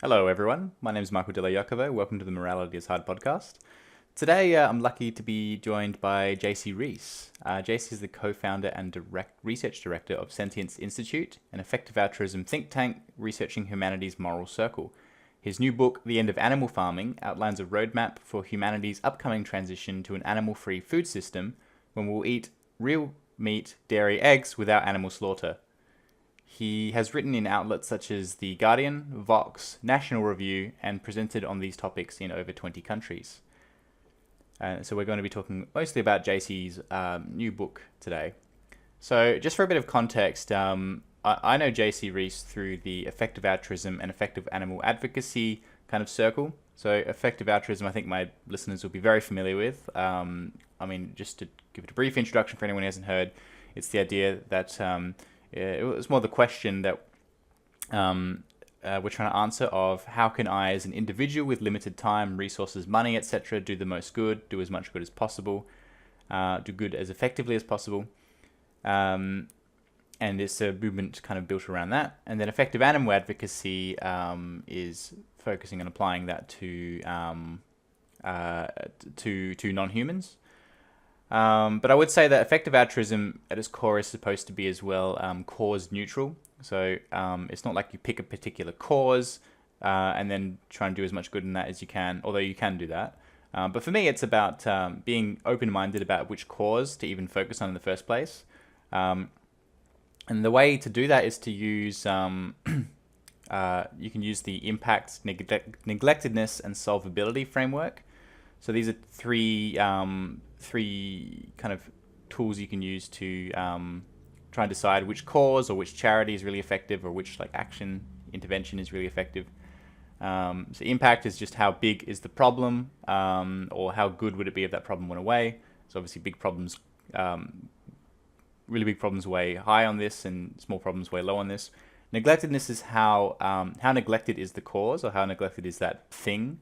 Hello, everyone. My name is Michael Delayakovo. Welcome to the Morality is Hard podcast. Today, I'm lucky to be joined by Jacy Reese. Jacy is the co-founder and research director of Sentience Institute, an effective altruism think tank researching humanity's moral circle. His new book, The End of Animal Farming, outlines a roadmap for humanity's upcoming transition to an animal-free food system when we'll eat real meat, dairy, eggs without animal slaughter. He has written in outlets such as The Guardian, Vox, National Review, and presented on these topics in over 20 countries. So we're going to be talking mostly about Jacy's new book today. So just for a bit of context, I know Jacy Reese through the effective altruism and effective animal advocacy kind of circle. So effective altruism, I think my listeners will be very familiar with. Just to give it a brief introduction for anyone who hasn't heard, it's the idea that it was more the question that we're trying to answer of how can I, as an individual with limited time, resources, money, etc., do the most good, do as much good as possible, do good as effectively as possible. And it's a movement kind of built around that. And then effective animal advocacy is focusing on applying that to non-humans. But I would say that effective altruism at its core is supposed to be as well cause neutral. So it's not like you pick a particular cause and then try and do as much good in that as you can, although you can do that. But for me, it's about being open-minded about which cause to even focus on in the first place. And the way to do that is to use, you can use the impact, neglectedness, and solvability framework. So these are three kind of tools you can use to try and decide which cause or which charity is really effective or which action intervention is really effective. So impact is just how big is the problem, or how good would it be if that problem went away. So obviously big problems, really big problems weigh high on this, and small problems weigh low on this. Neglectedness is how neglected is the cause, or how neglected is that thing.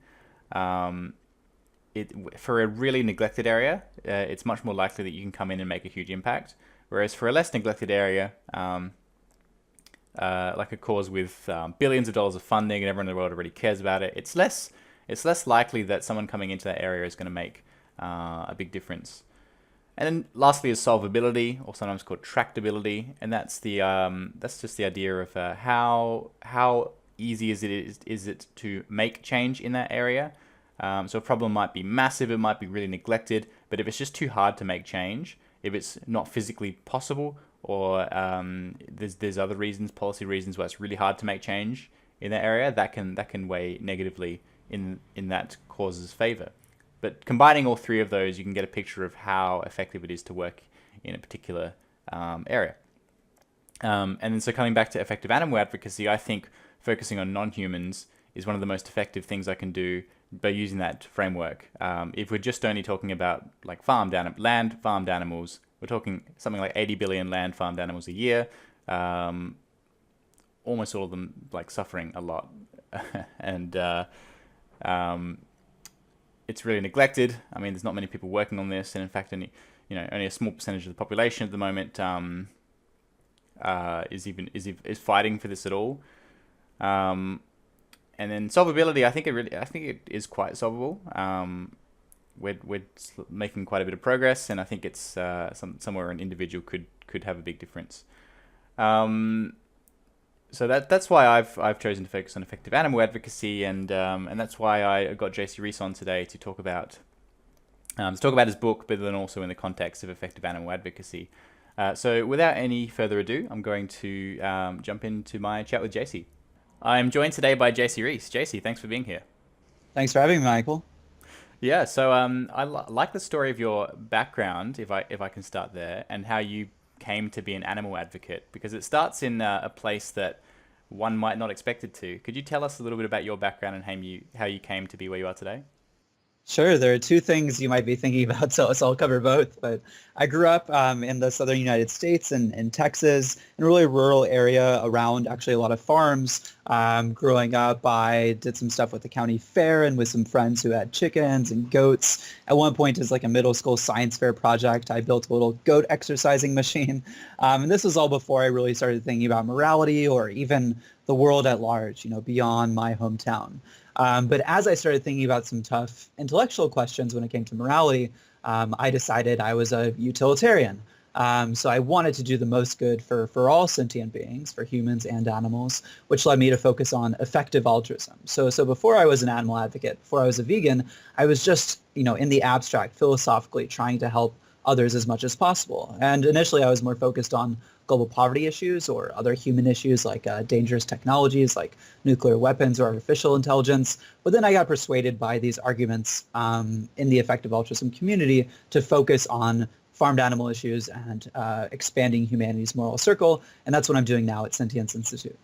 For a really neglected area, it's much more likely that you can come in and make a huge impact. Whereas for a less neglected area, like a cause with billions of dollars of funding and everyone in the world already cares about it, it's less likely that someone coming into that area is going to make a big difference. And then lastly is solvability, or sometimes called tractability, and that's just the idea of how easy is it to make change in that area. So a problem might be massive, it might be really neglected, but if it's just too hard to make change, if it's not physically possible, or there's other reasons, policy reasons, why it's really hard to make change in that area, that can weigh negatively in that cause's favor. But combining all three of those, you can get a picture of how effective it is to work in a particular area. And then so coming back to effective animal advocacy, I think focusing on non-humans is one of the most effective things I can do by using that framework. If we're just only talking about farmed animals, we're talking something like 80 billion land farmed animals a year. Almost all of them suffering a lot, and it's really neglected. I mean, there's not many people working on this, and in fact, only a small percentage of the population at the moment is fighting for this at all. And then solvability, I think it is quite solvable. We're making quite a bit of progress, and I think it's somewhere an individual could have a big difference. So that's why I've chosen to focus on effective animal advocacy, and that's why I got Jacy Reese on today to talk about his book, but then also in the context of effective animal advocacy. So without any further ado, I'm going to jump into my chat with Jacy. I'm joined today by Jacy Reese. Jacy, thanks for being here. Thanks for having me, Michael. Yeah, so I like the story of your background, if I can start there, and how you came to be an animal advocate, because it starts in a place that one might not expect it to. Could you tell us a little bit about your background and how you came to be where you are today? Sure, there are two things you might be thinking about, so I'll cover both. But I grew up in the southern United States in Texas, in a really rural area around actually a lot of farms. Growing up, I did some stuff with the county fair and with some friends who had chickens and goats. At one point, as a middle school science fair project, I built a little goat exercising machine. And this was all before I really started thinking about morality or even the world at large, beyond my hometown. But as I started thinking about some tough intellectual questions when it came to morality, I decided I was a utilitarian. So I wanted to do the most good for all sentient beings, for humans and animals, which led me to focus on effective altruism. So before I was an animal advocate, before I was a vegan, I was just, in the abstract, philosophically trying to help others as much as possible. And initially I was more focused on global poverty issues or other human issues like dangerous technologies like nuclear weapons or artificial intelligence. But then I got persuaded by these arguments in the effective altruism community to focus on farmed animal issues and expanding humanity's moral circle. And that's what I'm doing now at Sentience Institute.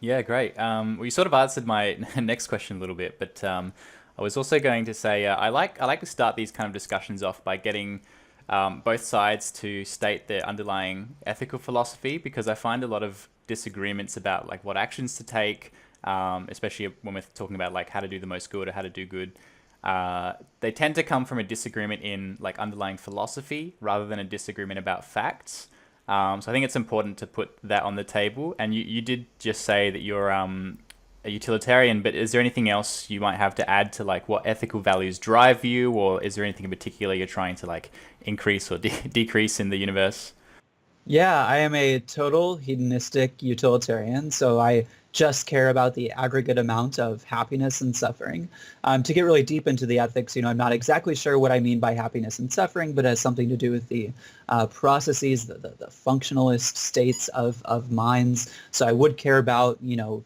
Yeah, great. Well, you sort of answered my next question a little bit, but I was also going to say I like to start these kind of discussions off by getting both sides to state their underlying ethical philosophy, because I find a lot of disagreements about like what actions to take, especially when we're talking about like how to do the most good or how to do good. They tend to come from a disagreement in like underlying philosophy rather than a disagreement about facts. So I think it's important to put that on the table. And you did just say that you're a utilitarian, but is there anything else you might have to add to like what ethical values drive you, or is there anything in particular you're trying to like increase or decrease in the universe? Yeah, I am a total hedonistic utilitarian, so I just care about the aggregate amount of happiness and suffering. To get really deep into the ethics, I'm not exactly sure what I mean by happiness and suffering, but it has something to do with the processes, the functionalist states of minds. So I would care about,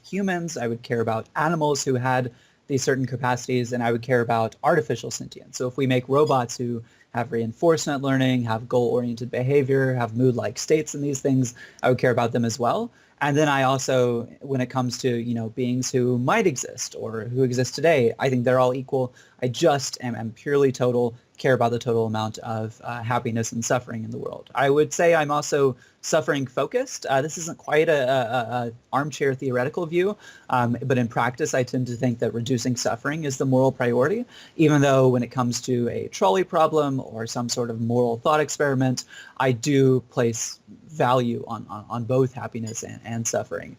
humans, I would care about animals who had these certain capacities, and I would care about artificial sentience. So if we make robots who have reinforcement learning, have goal-oriented behavior, have mood-like states and these things, I would care about them as well. And then I also, when it comes to, beings who might exist or who exist today, I think they're all equal. I just am purely total, care about the total amount of happiness and suffering in the world. I would say I'm also suffering focused. This isn't quite a armchair theoretical view, but in practice, I tend to think that reducing suffering is the moral priority, even though when it comes to a trolley problem or some sort of moral thought experiment, I do place value on both happiness and suffering.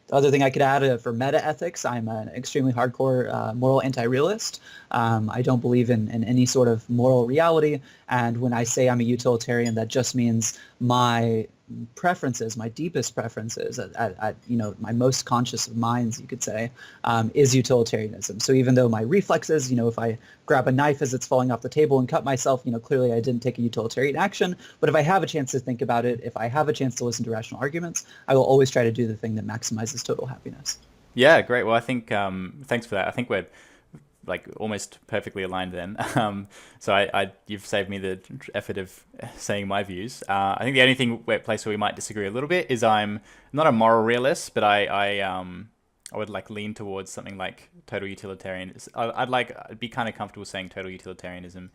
The other thing I could add for meta ethics, I'm an extremely hardcore moral anti-realist. I don't believe in any sort of moral reality. And when I say I'm a utilitarian, that just means my preferences, my deepest preferences at my most conscious of minds, you could say, is utilitarianism. So even though my reflexes, if I grab a knife as it's falling off the table and cut myself, clearly I didn't take a utilitarian action. But if I have a chance to think about it, if I have a chance to listen to rational arguments, I will always try to do the thing that maximizes total happiness. Yeah, great. Well, I think thanks for that. I think we're like almost perfectly aligned then. So you've saved me the effort of saying my views. I think the only place where we might disagree a little bit is I'm not a moral realist, but I would like lean towards something like total utilitarian. I'd be kind of comfortable saying total utilitarianism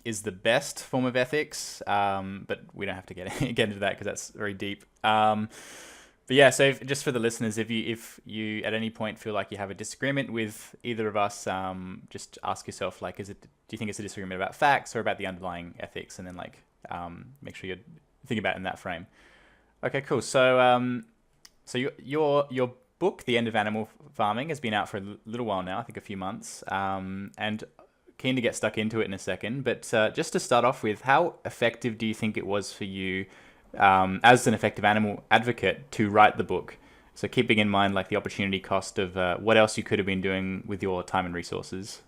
is the best form of ethics, but we don't have to get into that because that's very deep. But yeah, so just for the listeners, if you at any point feel like you have a disagreement with either of us, just ask yourself, like, do you think it's a disagreement about facts or about the underlying ethics? And then like make sure you're thinking about it in that frame. Okay, cool. So your book, The End of Animal Farming, has been out for a little while now, I think a few months, and keen to get stuck into it in a second. But just to start off with, how effective do you think it was for you as an effective animal advocate to write the book? So keeping in mind like the opportunity cost of what else you could have been doing with your time and resources.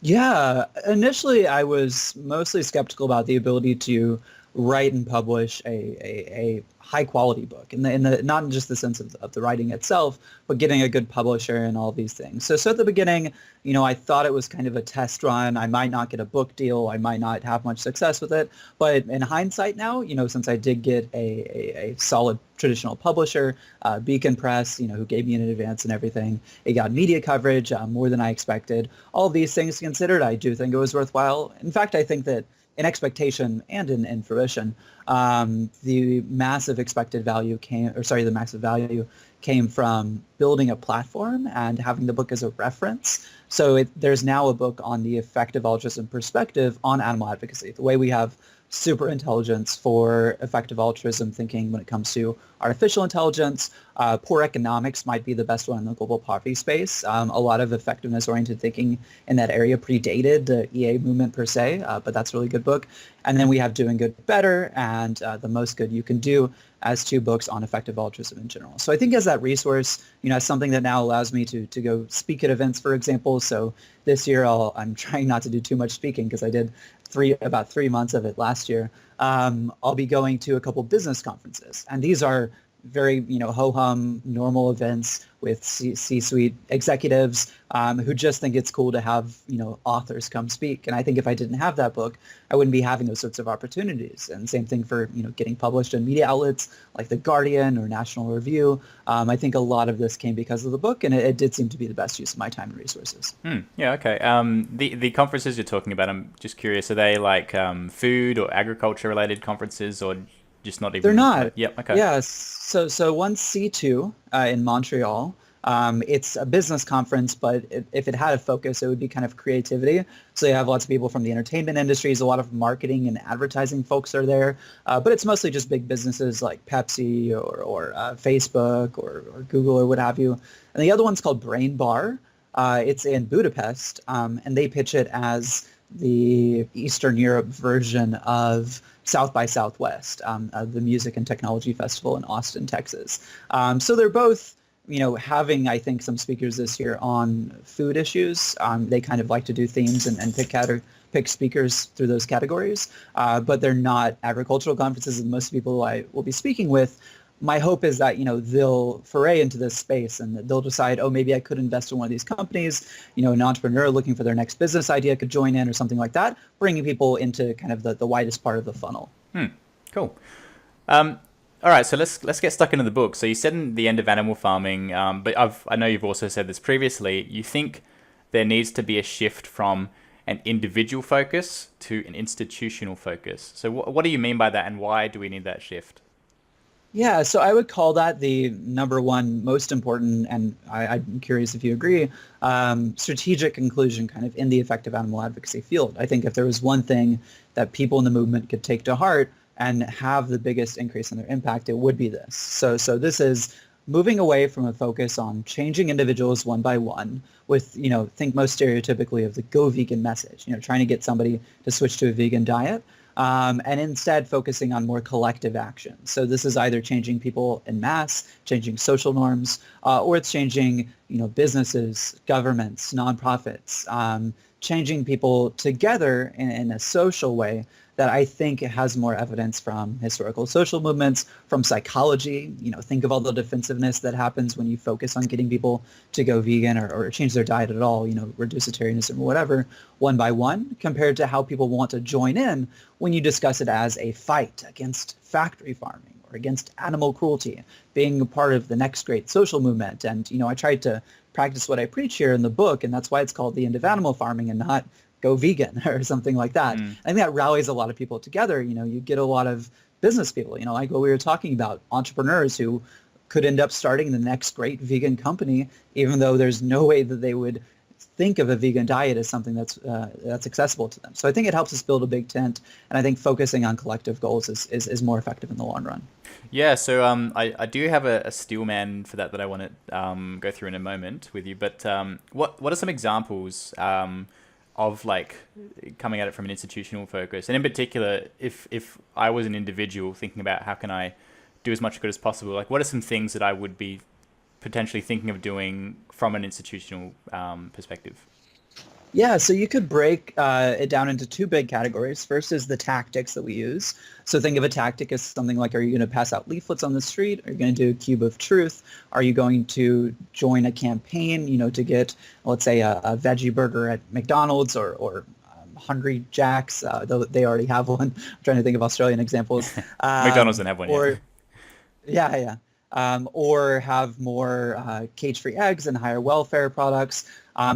Yeah, initially I was mostly skeptical about the ability to write and publish a high quality book, in the not in just the sense of the writing itself, but getting a good publisher and all these things. So at the beginning, I thought it was kind of a test run. I might not get a book deal. I might not have much success with it. But in hindsight now, since I did get a solid traditional publisher, Beacon Press, who gave me an advance and everything, it got media coverage, more than I expected. All of these things considered, I do think it was worthwhile. In fact, I think that in expectation and in fruition, the massive value came from building a platform and having the book as a reference. So there's now a book on the effective altruism perspective on animal advocacy. The way we have super intelligence, for effective altruism thinking when it comes to artificial intelligence. Poor economics might be the best one in the global poverty space. A lot of effectiveness-oriented thinking in that area predated the EA movement per se, but that's a really good book. And then we have Doing Good Better and The Most Good You Can Do as two books on effective altruism in general. So I think as that resource, as something that now allows me to go speak at events, for example. So this year I'm trying not to do too much speaking because I did about 3 months of it last year. I'll be going to a couple business conferences, and these are very, ho-hum normal events with C-suite executives who just think it's cool to have, authors come speak. And I think if I didn't have that book, I wouldn't be having those sorts of opportunities. And same thing for, getting published in media outlets like The Guardian or National Review. I think a lot of this came because of the book, and it did seem to be the best use of my time and resources. Yeah, okay. The conferences you're talking about, I'm just curious, are they like food or agriculture related conferences, or just not even? They're not. Yep. Okay. Yeah. So one's C2 in Montreal. It's a business conference, but if it had a focus, it would be kind of creativity. So you have lots of people from the entertainment industries, a lot of marketing and advertising folks are there. But it's mostly just big businesses like Pepsi or Facebook or Google or what have you. And the other one's called Brain Bar. It's in Budapest, and they pitch it as the Eastern Europe version of South by Southwest, the Music and Technology Festival in Austin, Texas. So they're both, having, I think, some speakers this year on food issues. They kind of like to do themes and pick speakers through those categories, but they're not agricultural conferences, and most people I will be speaking with. My hope is that, they'll foray into this space and they'll decide, oh, maybe I could invest in one of these companies. An entrepreneur looking for their next business idea could join in or something like that, bringing people into kind of the widest part of the funnel. Cool. All right, so let's get stuck into the book. So you said in the end of animal farming, but I know you've also said this previously, you think there needs to be a shift from an individual focus to an institutional focus. So what do you mean by that, and why do we need that shift? Yeah, so I would call that the number one most important, and I'm curious if you agree, strategic conclusion kind of in the effective animal advocacy field. I think if there was one thing that people in the movement could take to heart and have the biggest increase in their impact, it would be this. So this is moving away from a focus on changing individuals one by one with, think most stereotypically of the go vegan message, trying to get somebody to switch to a vegan diet. And instead focusing on more collective action. So this is either changing people en masse, changing social norms, or it's changing, businesses, governments, nonprofits, changing people together in a social way that I think has more evidence from historical social movements, from psychology. Think of all the defensiveness that happens when you focus on getting people to go vegan or change their diet at all, reducitarianism or whatever, one by one, compared to how people want to join in when you discuss it as a fight against factory farming or against animal cruelty, being a part of the next great social movement. And, I tried to practice what I preach here in the book, and that's why it's called The End of Animal Farming and not Go Vegan or something like that. I think that rallies a lot of people together. You get a lot of business people, like what we were talking about, entrepreneurs who could end up starting the next great vegan company, even though there's no way that they would think of a vegan diet as something that's accessible to them. So I think it helps us build a big tent, and I think focusing on collective goals is more effective in the long run. Yeah, so I do have a steel man for that I want to go through in a moment with you. But what are some examples of like coming at it from an institutional focus? And in particular, if I was an individual thinking about how can I do as much good as possible, like what are some things that I would be potentially thinking of doing from an institutional perspective? Yeah, so you could break it down into two big categories. First is the tactics that we use. So think of a tactic as something like, are you going to pass out leaflets on the street? Are you going to do a cube of truth? Are you going to join a campaign, to get, let's say, a veggie burger at McDonald's or Hungry Jack's, though they already have one. I'm trying to think of Australian examples. McDonald's doesn't have one yet. Or have more cage-free eggs and higher welfare products.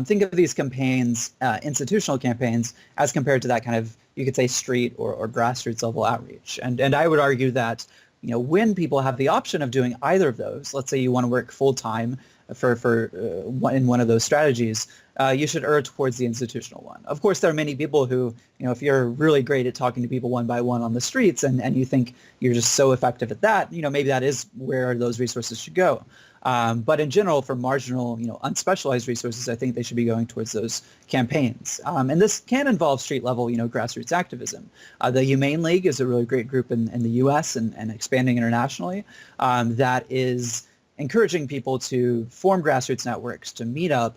Think of these campaigns, institutional campaigns, as compared to that kind of, you could say, street or grassroots level outreach. And I would argue that when people have the option of doing either of those, let's say you want to work full time in one of those strategies, you should err towards the institutional one. Of course, there are many people who, if you're really great at talking to people one by one on the streets and you think you're just so effective at that, maybe that is where those resources should go. But in general, for marginal, unspecialized resources, I think they should be going towards those campaigns. And this can involve street level, grassroots activism. The Humane League is a really great group in the U.S. and expanding internationally that is encouraging people to form grassroots networks, to meet up,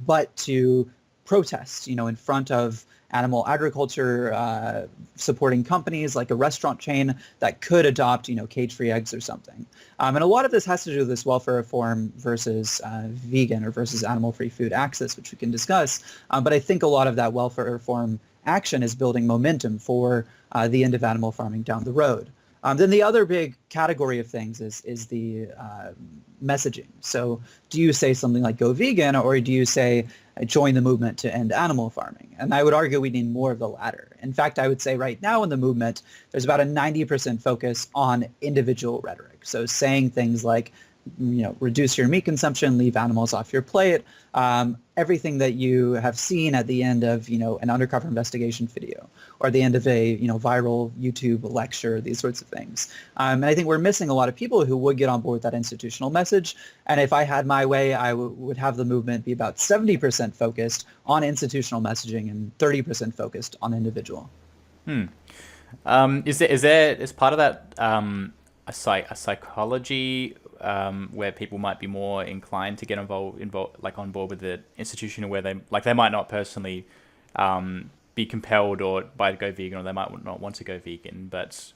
but to protest, in front of animal agriculture supporting companies like a restaurant chain that could adopt, cage-free eggs or something. And a lot of this has to do with this welfare reform versus vegan or versus animal-free food access, which we can discuss. But I think a lot of that welfare reform action is building momentum for the end of animal farming down the road. Then the other big category of things is the messaging. So do you say something like go vegan, or do you say join the movement to end animal farming? And I would argue we need more of the latter. In fact, I would say right now in the movement, there's about a 90% focus on individual rhetoric. So saying things like, reduce your meat consumption, leave animals off your plate, everything that you have seen at the end of, an undercover investigation video or the end of a, viral YouTube lecture, these sorts of things. And I think we're missing a lot of people who would get on board with that institutional message. And if I had my way, I would have the movement be about 70% focused on institutional messaging and 30% focused on individual. Is part of that a psychology where people might be more inclined to get involved, like on board with the institution, where they might not personally be compelled or by to go vegan, or they might not want to go vegan, but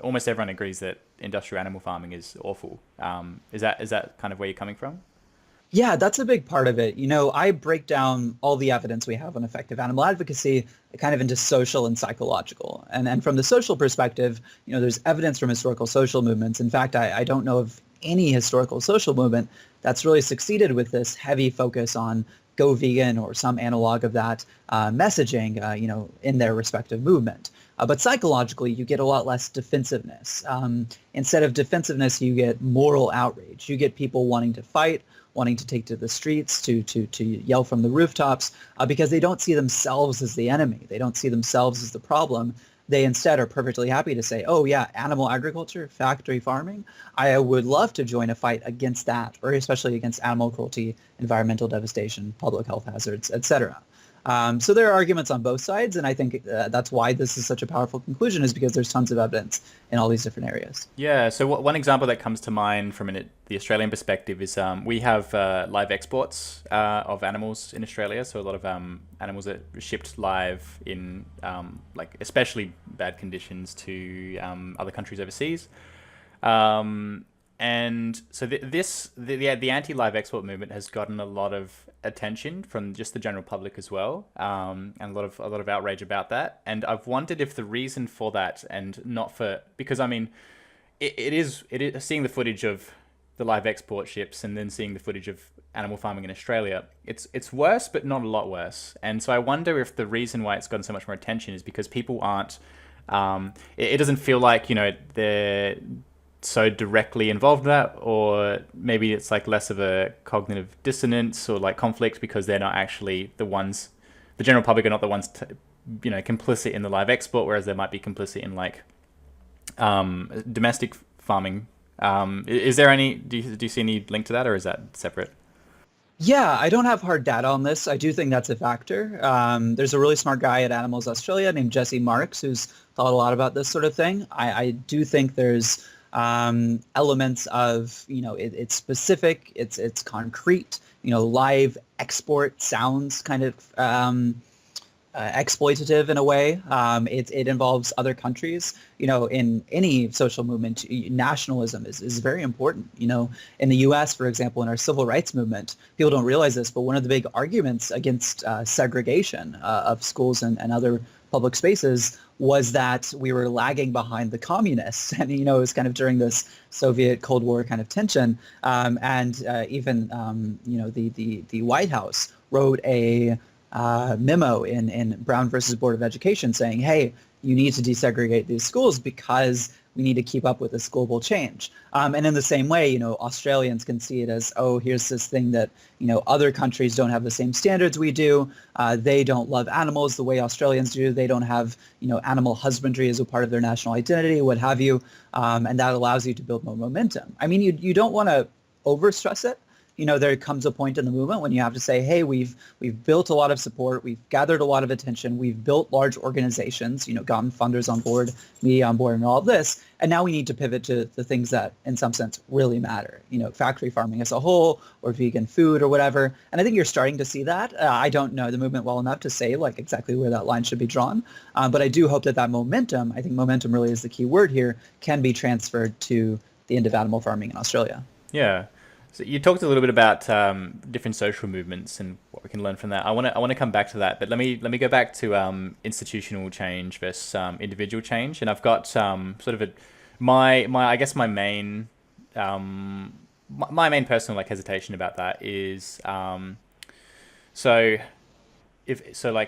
almost everyone agrees that industrial animal farming is awful. Is that kind of where you're coming from? Yeah, that's a big part of it. I break down all the evidence we have on effective animal advocacy kind of into social and psychological. And from the social perspective, there's evidence from historical social movements. In fact, I don't know of any historical social movement that's really succeeded with this heavy focus on go vegan or some analog of that messaging, in their respective movement. But psychologically, you get a lot less defensiveness. Instead of defensiveness, you get moral outrage. You get people wanting to fight, wanting to take to the streets, to yell from the rooftops, because they don't see themselves as the enemy. They don't see themselves as the problem. They instead are perfectly happy to say, oh yeah, animal agriculture, factory farming, I would love to join a fight against that, or especially against animal cruelty, environmental devastation, public health hazards, etc. So there are arguments on both sides, and I think that's why this is such a powerful conclusion, is because there's tons of evidence in all these different areas. Yeah, so one example that comes to mind from the Australian perspective is we have live exports of animals in Australia, so a lot of animals that are shipped live in especially bad conditions to other countries overseas. And so the AntiLive export movement has gotten a lot of attention from just the general public as well, and a lot of outrage about that. And I've wondered if the reason for that, and not for, because I mean, it is seeing the footage of the live export ships and then seeing the footage of animal farming in Australia, it's worse, but not a lot worse. And so I wonder if the reason why it's gotten so much more attention is because people aren't. It doesn't feel like they're so directly involved in that, or maybe it's like less of a cognitive dissonance or like conflict because they're not actually the ones, the general public are not the ones complicit in the live export, whereas they might be complicit in like domestic farming. Is there any, do you see any link to that, or is that separate? Yeah, I don't have hard data on this. I do think that's a factor. There's a really smart guy at Animals Australia named Jacy Marks who's thought a lot about this sort of thing. I do think there's elements of, it's specific, it's concrete, live export sounds kind of exploitative in a way. It involves other countries. In any social movement, nationalism is very important. In the U.S., for example, in our civil rights movement, people don't realize this, but one of the big arguments against segregation of schools and other public spaces was that we were lagging behind the communists. And, it was kind of during this Soviet Cold War kind of tension. Even the White House wrote a memo in Brown versus Board of Education saying, hey, you need to desegregate these schools because we need to keep up with this global change. And in the same way, Australians can see it as, oh, here's this thing that, other countries don't have the same standards we do. They don't love animals the way Australians do. They don't have, animal husbandry as a part of their national identity, what have you. And that allows you to build more momentum. I mean, you don't want to overstress it. There comes a point in the movement when you have to say, hey, we've built a lot of support, we've gathered a lot of attention, we've built large organizations, gotten funders on board, media on board, and all of this, and now we need to pivot to the things that, in some sense, really matter, factory farming as a whole, or vegan food, or whatever. And I think you're starting to see that. I don't know the movement well enough to say like exactly where that line should be drawn, but I do hope that momentum, I think momentum really is the key word here, can be transferred to the end of animal farming in Australia. Yeah. So you talked a little bit about different social movements and what we can learn from that. I want to come back to that, but let me go back to institutional change versus individual change. And I've got sort of my main personal hesitation about that is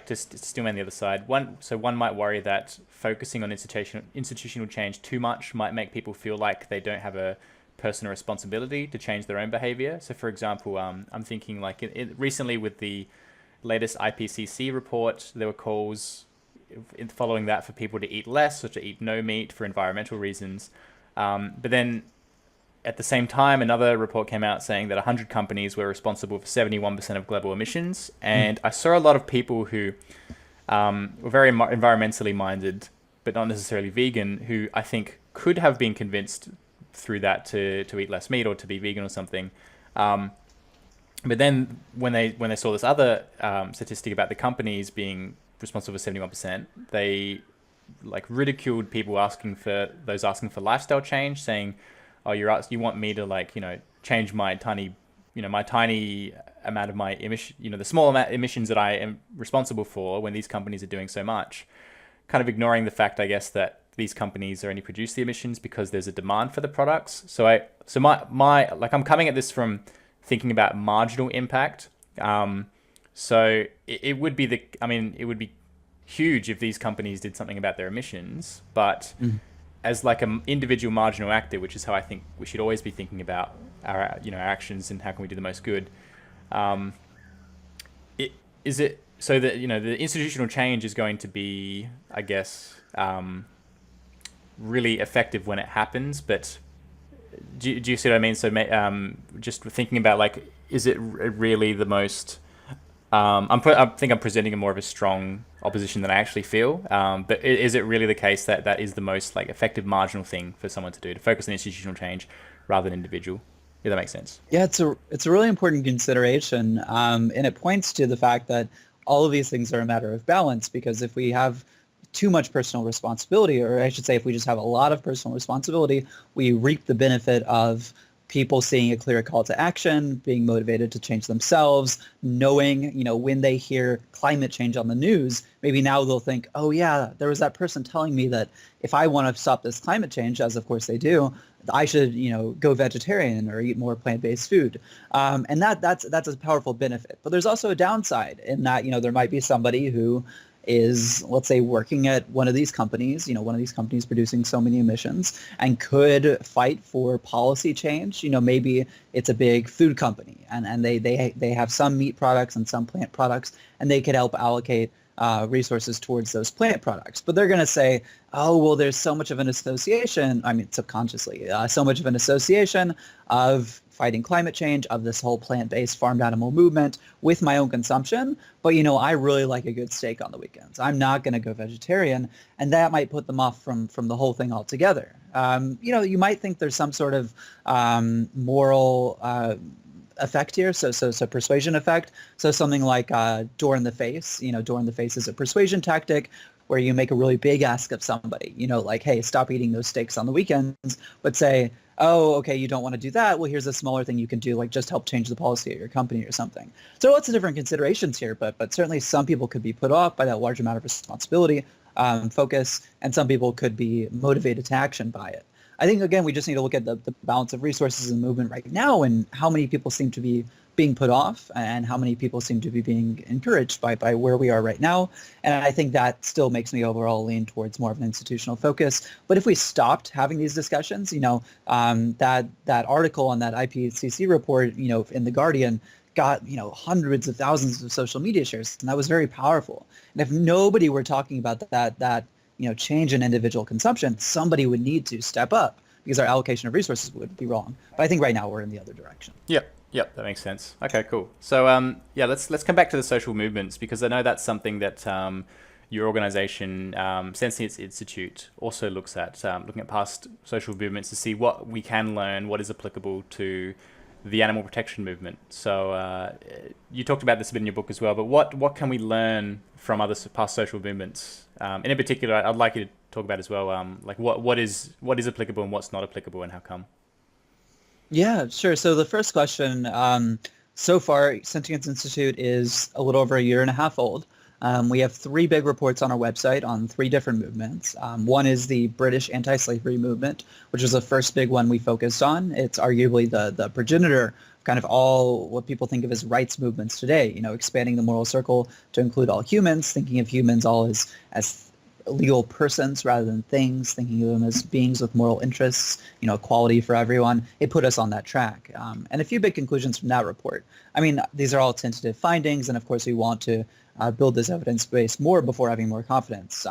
just still on the other side. One might worry that focusing on institutional change too much might make people feel like they don't have a personal responsibility to change their own behavior. So for example, I'm thinking recently with the latest IPCC report, there were calls following that for people to eat less or to eat no meat for environmental reasons. But then at the same time, another report came out saying that 100 companies were responsible for 71% of global emissions. And I saw a lot of people who were very environmentally minded, but not necessarily vegan, who I think could have been convinced through that to eat less meat or to be vegan or something. But then when they saw this other statistic about the companies being responsible for 71%, they ridiculed people asking for lifestyle change, saying, "Oh, you want me to change my tiny amount of my emission, the small amount of emissions that I am responsible for when these companies are doing so much," kind of ignoring the fact, I guess, that these companies only produce the emissions because there's a demand for the products. So I'm coming at this from thinking about marginal impact. So it would be huge if these companies did something about their emissions, but as an individual marginal actor, which is how I think we should always be thinking about our actions and how can we do the most good. So that the institutional change is going to be, I guess, really effective when it happens, but do you see what I mean? So just thinking about is it really the most I think I'm presenting a more of a strong opposition than I actually feel, but is it really the case that is the most effective marginal thing for someone to do, to focus on institutional change rather than individual? If that makes sense. Yeah, it's a really important consideration, and it points to the fact that all of these things are a matter of balance, because if we have too much personal responsibility, or I should say if we just have a lot of personal responsibility, we reap the benefit of people seeing a clear call to action, being motivated to change themselves, knowing, when they hear climate change on the news, maybe now they'll think, oh yeah, there was that person telling me that if I want to stop this climate change, as of course they do, I should, go vegetarian or eat more plant-based food. And that's a powerful benefit. But there's also a downside in that, there might be somebody who is, let's say, working at one of these companies, one of these companies producing so many emissions, and could fight for policy change. Maybe it's a big food company and they have some meat products and some plant products, and they could help allocate resources towards those plant products. But they're going to say, oh, well, there's so much of an association, subconsciously, so much of an association of fighting climate change, of this whole plant-based farmed animal movement with my own consumption. But, I really like a good steak on the weekends. I'm not going to go vegetarian. And that might put them off from the whole thing altogether. You might think there's some sort of moral effect here, so persuasion effect. So something like door in the face. Door in the face is a persuasion tactic where you make a really big ask of somebody, hey, stop eating those steaks on the weekends, but say, oh, okay, you don't want to do that. Well, here's a smaller thing you can do, just help change the policy at your company or something. So lots of different considerations here, but certainly some people could be put off by that large amount of responsibility, focus, and some people could be motivated to action by it. I think, again, we just need to look at the balance of resources in the movement right now and how many people seem to be being put off and how many people seem to be being encouraged by where we are right now. And I think that still makes me overall lean towards more of an institutional focus. But if we stopped having these discussions, that article on that IPCC report, in The Guardian got, hundreds of thousands of social media shares, and that was very powerful. And if nobody were talking about that change in individual consumption, somebody would need to step up because our allocation of resources would be wrong. But I think right now we're in the other direction. Yep, that makes sense. Okay, cool. So let's come back to the social movements, because I know that's something that your organization, Sentience Institute, also looks at, looking at past social movements to see what we can learn, what is applicable to the animal protection movement. So you talked about this a bit in your book as well, but what can we learn from other past social movements? And in particular, I'd like you to talk about as well, like what is applicable and what's not applicable, and how come? Yeah, sure. So the first question, so far, Sentience Institute is a little over a year and a half old. We have 3 big reports on our website on 3 different movements. One is the British anti-slavery movement, which was the first big one we focused on. It's arguably the progenitor of kind of all what people think of as rights movements today, expanding the moral circle to include all humans, thinking of humans all as legal persons rather than things, thinking of them as beings with moral interests, equality for everyone. It put us on that track. And a few big conclusions from that report. I mean, these are all tentative findings, and of course we want to build this evidence base more before having more confidence.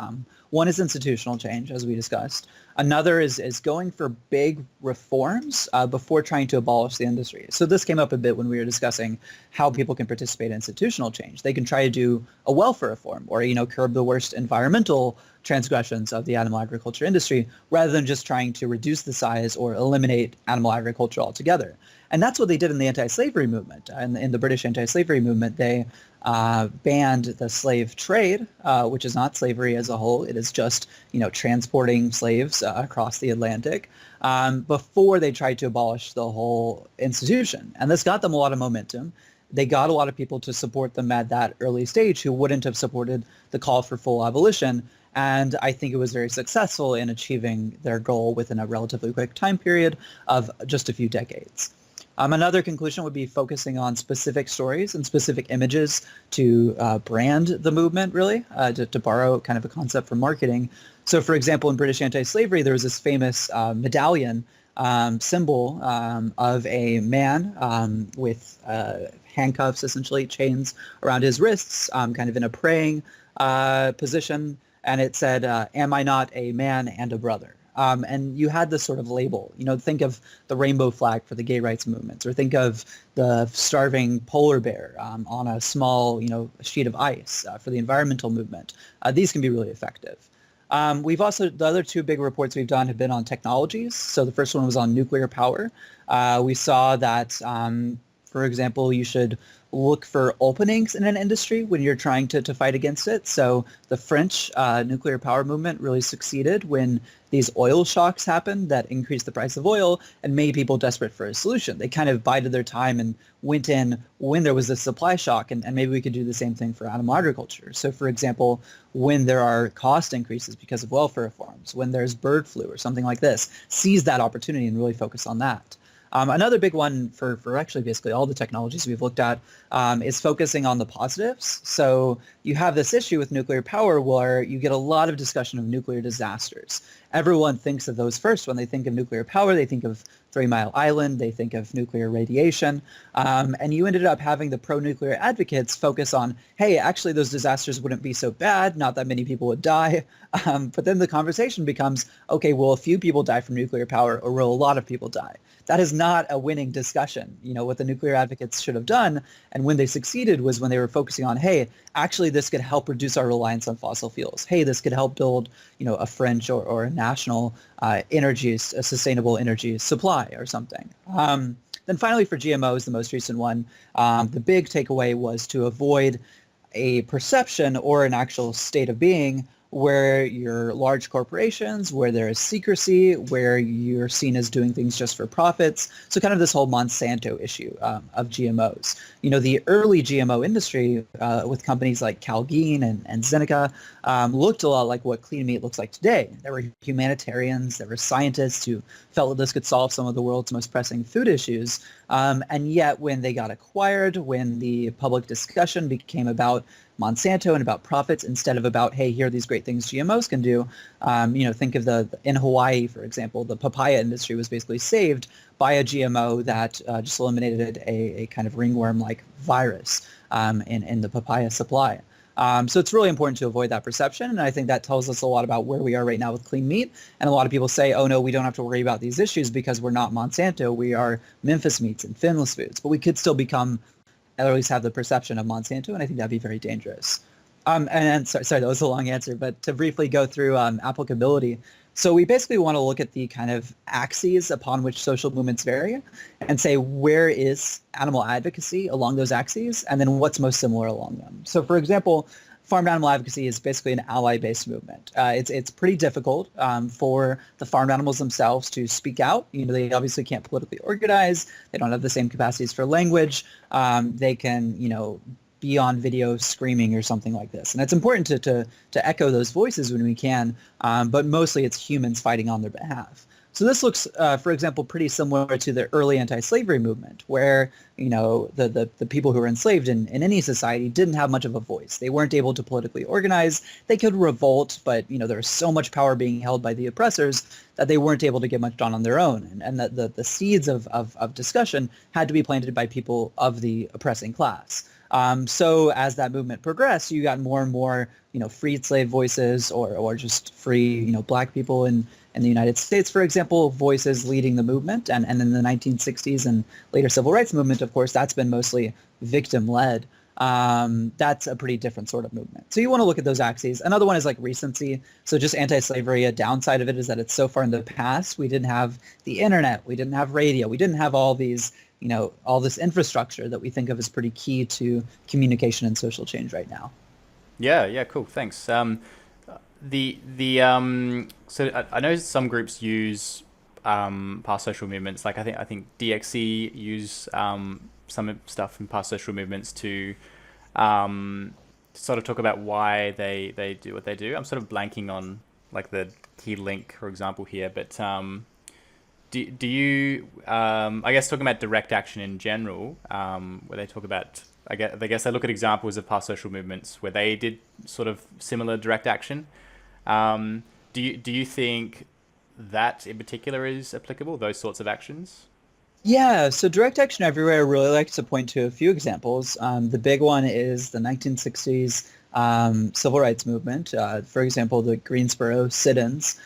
One is institutional change, as we discussed. Another is going for big reforms before trying to abolish the industry. So this came up a bit when we were discussing how people can participate in institutional change. They can try to do a welfare reform or, curb the worst environmental transgressions of the animal agriculture industry rather than just trying to reduce the size or eliminate animal agriculture altogether. And that's what they did in the anti-slavery movement. And in the British anti-slavery movement, they banned the slave trade, which is not slavery as a whole. It is just, transporting slaves across the Atlantic before they tried to abolish the whole institution. And this got them a lot of momentum. They got a lot of people to support them at that early stage who wouldn't have supported the call for full abolition. And I think it was very successful in achieving their goal within a relatively quick time period of just a few decades. Another conclusion would be focusing on specific stories and specific images to brand the movement, really, to borrow kind of a concept from marketing. So, for example, in British anti-slavery, there was this famous medallion symbol of a man with handcuffs, essentially, chains around his wrists, kind of in a praying position. And it said, "Am I not a man and a brother?" And you had this sort of label, think of the rainbow flag for the gay rights movements, or think of the starving polar bear on a small, sheet of ice for the environmental movement. These can be really effective. The other 2 big reports we've done have been on technologies. So the first one was on nuclear power. We saw that, for example, you should look for openings in an industry when you're trying to fight against it. So the French nuclear power movement really succeeded when these oil shocks happened that increased the price of oil and made people desperate for a solution. They kind of bided their time and went in when there was a supply shock, and maybe we could do the same thing for animal agriculture. So, for example, when there are cost increases because of welfare reforms, when there's bird flu or something like this, seize that opportunity and really focus on that. Another big one for actually basically all the technologies we've looked at is focusing on the positives. So you have this issue with nuclear power where you get a lot of discussion of nuclear disasters. Everyone thinks of those first. When they think of nuclear power, they think of 3 Mile Island, they think of nuclear radiation, and you ended up having the pro-nuclear advocates focus on, hey, actually those disasters wouldn't be so bad, not that many people would die, but then the conversation becomes, okay, will a few people die from nuclear power or will a lot of people die? That is not a winning discussion. What the nuclear advocates should have done, and when they succeeded, was when they were focusing on, hey, actually this could help reduce our reliance on fossil fuels. Hey, this could help build, a French or a national a sustainable energy supply or something. Then finally for GMOs, the most recent one, the big takeaway was to avoid a perception or an actual state of being where you're large corporations, where there is secrecy, where you're seen as doing things just for profits. So kind of this whole Monsanto issue of GMOs. The early GMO industry with companies like Calgene and Zeneca looked a lot like what clean meat looks like today. There were humanitarians, there were scientists who felt that this could solve some of the world's most pressing food issues. And yet when they got acquired, when the public discussion became about Monsanto and about profits instead of about, hey, here are these great things GMOs can do. Think of in Hawaii, for example, the papaya industry was basically saved by a GMO that just eliminated a kind of ringworm-like virus in the papaya supply. So it's really important to avoid that perception. And I think that tells us a lot about where we are right now with clean meat. And a lot of people say, oh, no, we don't have to worry about these issues because we're not Monsanto. We are Memphis Meats and Finless Foods. But we could still become, or at least have the perception of Monsanto. And I think that'd be very dangerous. And sorry, that was a long answer. But to briefly go through applicability. So we basically want to look at the kind of axes upon which social movements vary and say, where is animal advocacy along those axes, and then what's most similar along them. So for example, farm animal advocacy is basically an ally-based movement. It's pretty difficult for the farmed animals themselves to speak out. They obviously can't politically organize. They don't have the same capacities for language. They can, be on video screaming or something like this. And it's important to echo those voices when we can, but mostly it's humans fighting on their behalf. So this looks, for example, pretty similar to the early anti-slavery movement, where the people who were enslaved in any society didn't have much of a voice. They weren't able to politically organize. They could revolt, but there was so much power being held by the oppressors that they weren't able to get much done on their own. And the seeds of discussion had to be planted by people of the oppressing class. So as that movement progressed, you got more and more, freed slave voices or just free, black people in the United States, for example, voices leading the movement. And in the 1960s and later civil rights movement, of course, that's been mostly victim-led. That's a pretty different sort of movement. So you want to look at those axes. Another one is like recency. So just anti-slavery, a downside of it is that it's so far in the past. We didn't have the internet. We didn't have radio. We didn't have all these all this infrastructure that we think of as pretty key to communication and social change right now. Yeah, cool. Thanks. So I know some groups use past social movements. Like I think DXC use some stuff in past social movements to sort of talk about why they do what they do. I'm sort of blanking on like the key link, for example, here, but do you, I guess talking about direct action in general, where they talk about, I guess they look at examples of past social movements where they did sort of similar direct action. Do you think that in particular is applicable, those sorts of actions? Yeah, so direct action everywhere, I really like to point to a few examples. The big one is the 1960s civil rights movement. For example, the Greensboro sit-ins.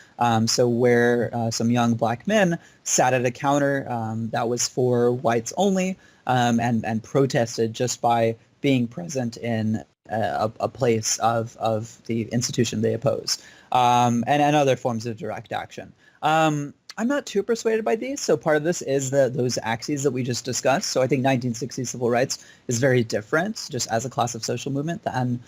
So where some young black men sat at a counter that was for whites only and protested just by being present in a place of the institution they oppose, and other forms of direct action. I'm not too persuaded by these. So part of this is those axes that we just discussed. So I think 1960s civil rights is very different just as a class of social movement than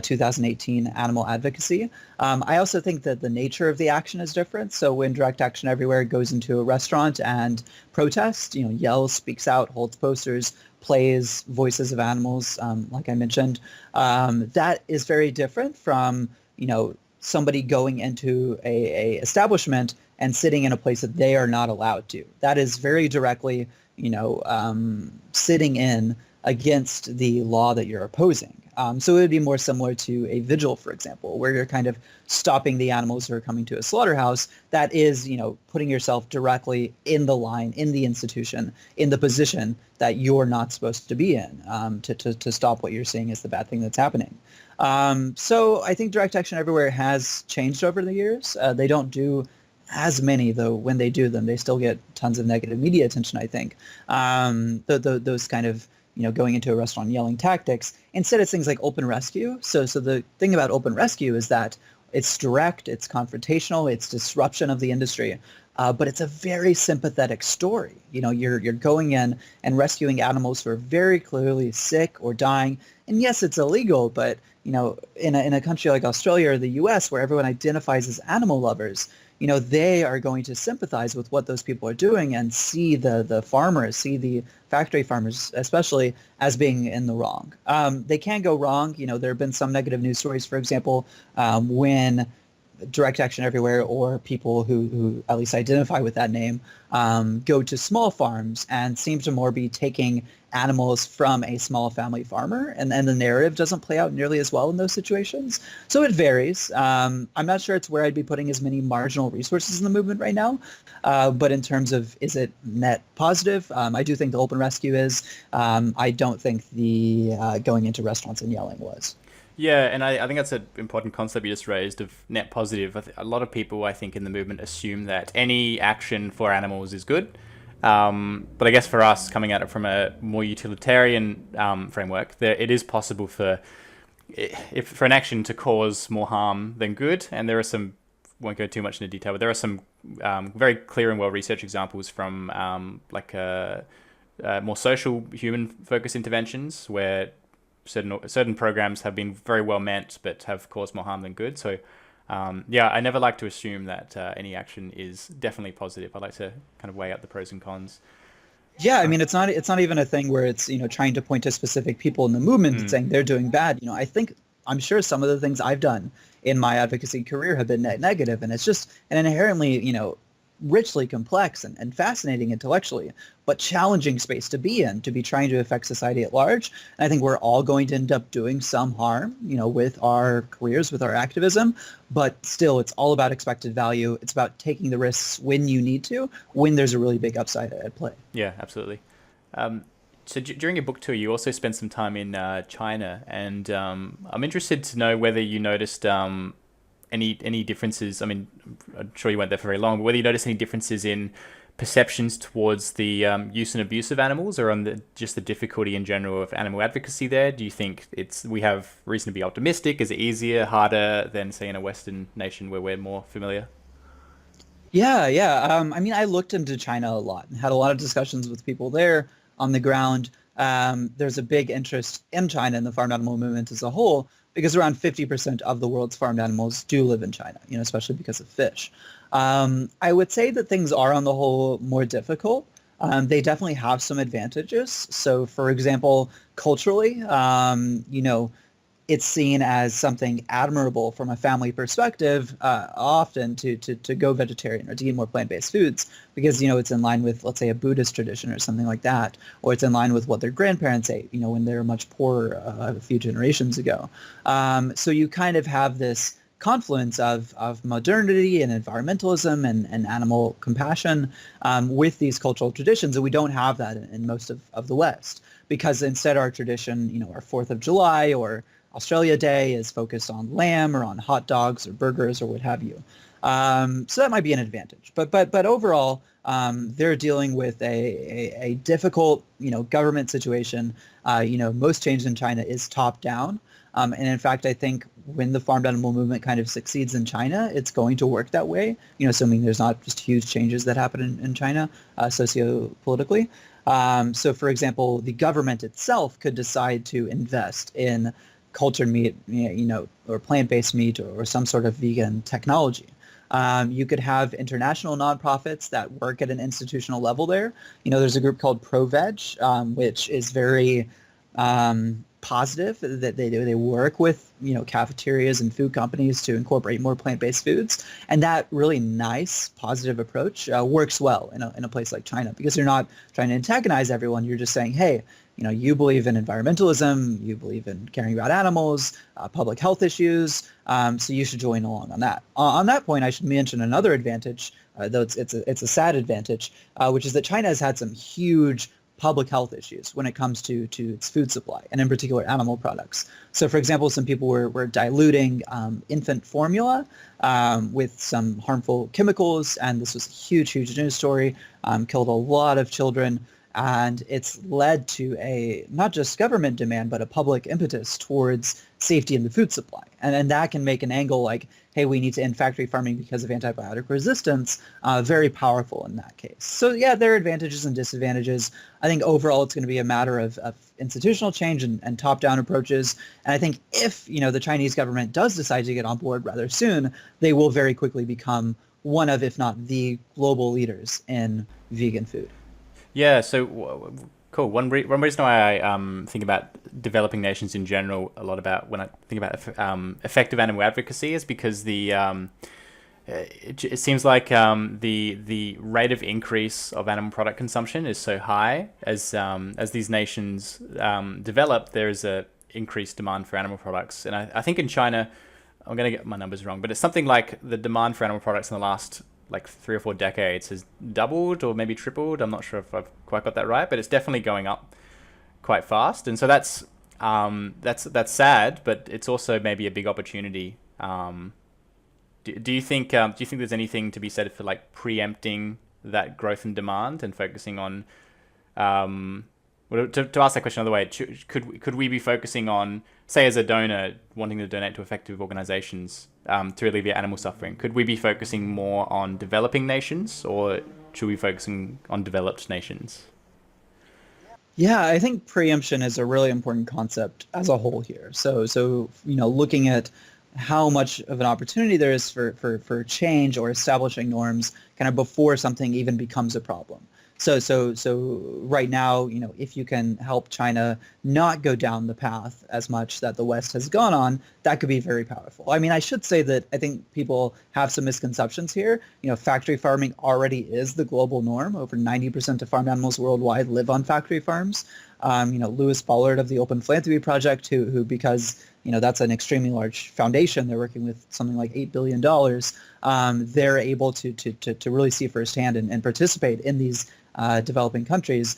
2018 animal advocacy. I also think that the nature of the action is different. So when direct action everywhere goes into a restaurant and protests, yells, speaks out, holds posters, plays voices of animals, like I mentioned, that is very different from, somebody going into a establishment and sitting in a place that they are not allowed to. That is very directly, sitting in against the law that you're opposing. So it would be more similar to a vigil, for example, where you're kind of stopping the animals who are coming to a slaughterhouse. That is, putting yourself directly in the line, in the institution, in the position that you're not supposed to be in, to stop what you're seeing as the bad thing that's happening. So I think direct action everywhere has changed over the years. They don't do as many, though. When they do them, they still get tons of negative media attention, I think. Those kind of, going into a restaurant yelling tactics. Instead, it's things like open rescue. So the thing about open rescue is that It's direct, it's confrontational, it's disruption of the industry. But it's a very sympathetic story. You're going in and rescuing animals who are very clearly sick or dying. And yes, it's illegal, but in a country like Australia or the U.S., where everyone identifies as animal lovers, they are going to sympathize with what those people are doing and see the farmers, see the factory farmers especially, as being in the wrong. They can go wrong. There have been some negative news stories, for example, when Direct Action Everywhere or people who at least identify with that name go to small farms and seem to more be taking animals from a small family farmer, and the narrative doesn't play out nearly as well in those situations. So it varies. I'm not sure it's where I'd be putting as many marginal resources in the movement right now, but in terms of is it net positive, I do think the open rescue is. I don't think the going into restaurants and yelling was. Yeah, and I think that's an important concept you just raised of net positive. A lot of people, I think, in the movement assume that any action for animals is good. But I guess for us, coming at it from a more utilitarian framework, it is possible for an action to cause more harm than good. And there are some, won't go too much into detail, but there are some very clear and well-researched examples from more social, human-focused interventions where certain programs have been very well meant but have caused more harm than good. So I never like to assume that any action is definitely positive. I like to kind of weigh up the pros and cons. Yeah, I mean, it's not even a thing where it's trying to point to specific people in the movement and saying they're doing bad. I'm sure some of the things I've done in my advocacy career have been net negative, and it's just an inherently richly complex and fascinating intellectually, but challenging space to be in, to be trying to affect society at large. And I think we're all going to end up doing some harm, with our careers, with our activism, but still it's all about expected value. It's about taking the risks when you need to, when there's a really big upside at play. Yeah, absolutely. So during your book tour, you also spent some time in China, and I'm interested to know whether you noticed any differences. I mean, I'm sure you weren't there for very long, but whether you noticed any differences in perceptions towards the use and abuse of animals, or on just the difficulty in general of animal advocacy there? Do you think we have reason to be optimistic? Is it easier, harder than, say, in a Western nation where we're more familiar? Yeah. I mean, I looked into China a lot and had a lot of discussions with people there on the ground. There's a big interest in China and the farm animal movement as a whole, because around 50% of the world's farmed animals do live in China, especially because of fish. I would say that things are on the whole more difficult. They definitely have some advantages. So, for example, culturally, it's seen as something admirable from a family perspective, often to go vegetarian or to eat more plant-based foods, because it's in line with, let's say, a Buddhist tradition or something like that, or it's in line with what their grandparents ate, when they were much poorer a few generations ago. So you kind of have this confluence of modernity and environmentalism and animal compassion with these cultural traditions, and we don't have that in most of the West, because instead our tradition, our 4th of July or Australia Day is focused on lamb or on hot dogs or burgers or what have you. So that might be an advantage. But overall, they're dealing with a difficult, government situation. Most change in China is top down. And in fact, I think when the farmed animal movement kind of succeeds in China, it's going to work that way, assuming there's not just huge changes that happen in China socio-politically. So, for example, the government itself could decide to invest in cultured meat, or plant-based meat, or some sort of vegan technology. You could have international nonprofits that work at an institutional level there. There's a group called ProVeg, which is very positive, that they work with cafeterias and food companies to incorporate more plant-based foods, and that really nice positive approach works well in a place like China, because you're not trying to antagonize everyone. You're just saying, hey, you believe in environmentalism, you believe in caring about animals, public health issues, so you should join along on that. On that point, I should mention another advantage, though it's a sad advantage, which is that China has had some huge public health issues when it comes to its food supply, and in particular animal products. So, for example, some people were diluting infant formula with some harmful chemicals, and this was a huge news story, killed a lot of children. And it's led to a not just government demand, but a public impetus towards safety in the food supply. And that can make an angle like, hey, we need to end factory farming because of antibiotic resistance, very powerful in that case. So yeah, there are advantages and disadvantages. I think overall it's going to be a matter of institutional change and top-down approaches. And I think if, the Chinese government does decide to get on board rather soon, they will very quickly become one of, if not the global leaders in vegan food. Yeah, so cool. One reason why I think about developing nations in general a lot about when I think about effective animal advocacy is because it seems like the rate of increase of animal product consumption is so high as these nations develop. There is a increased demand for animal products, and I think in China, I'm going to get my numbers wrong, but it's something like the demand for animal products in the last like 3 or 4 decades has doubled or maybe tripled. I'm not sure if I've quite got that right, but it's definitely going up quite fast. And so that's sad, but it's also maybe a big opportunity. Do you think there's anything to be said for like preempting that growth in demand and focusing on to ask that question another way, could we be focusing on, say, as a donor wanting to donate to effective organizations to alleviate animal suffering, could we be focusing more on developing nations, or should we be focusing on developed nations? Yeah, I think preemption is a really important concept as a whole here. So looking at how much of an opportunity there is for change or establishing norms kind of before something even becomes a problem. So right now, if you can help China not go down the path as much that the West has gone on, that could be very powerful. I mean, I should say that I think people have some misconceptions here. Factory farming already is the global norm. Over 90% of farm animals worldwide live on factory farms. Lewis Ballard of the Open Philanthropy Project, who because that's an extremely large foundation. They're working with something like $8 billion. They're able to really see firsthand and participate in these developing countries.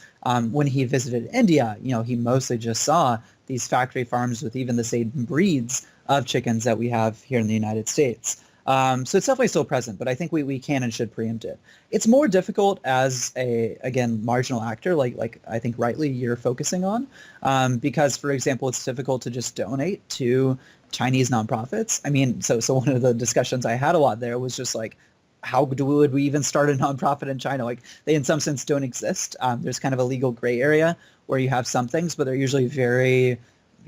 When he visited India, he mostly just saw these factory farms with even the same breeds of chickens that we have here in the United States. So it's definitely still present, but I think we can and should preempt it. It's more difficult as again, marginal actor, like I think rightly you're focusing on, because, for example, it's difficult to just donate to Chinese nonprofits. I mean, so one of the discussions I had a lot there was just like, would we even start a nonprofit in China? Like, they in some sense don't exist. There's kind of a legal gray area where you have some things, but they're usually very,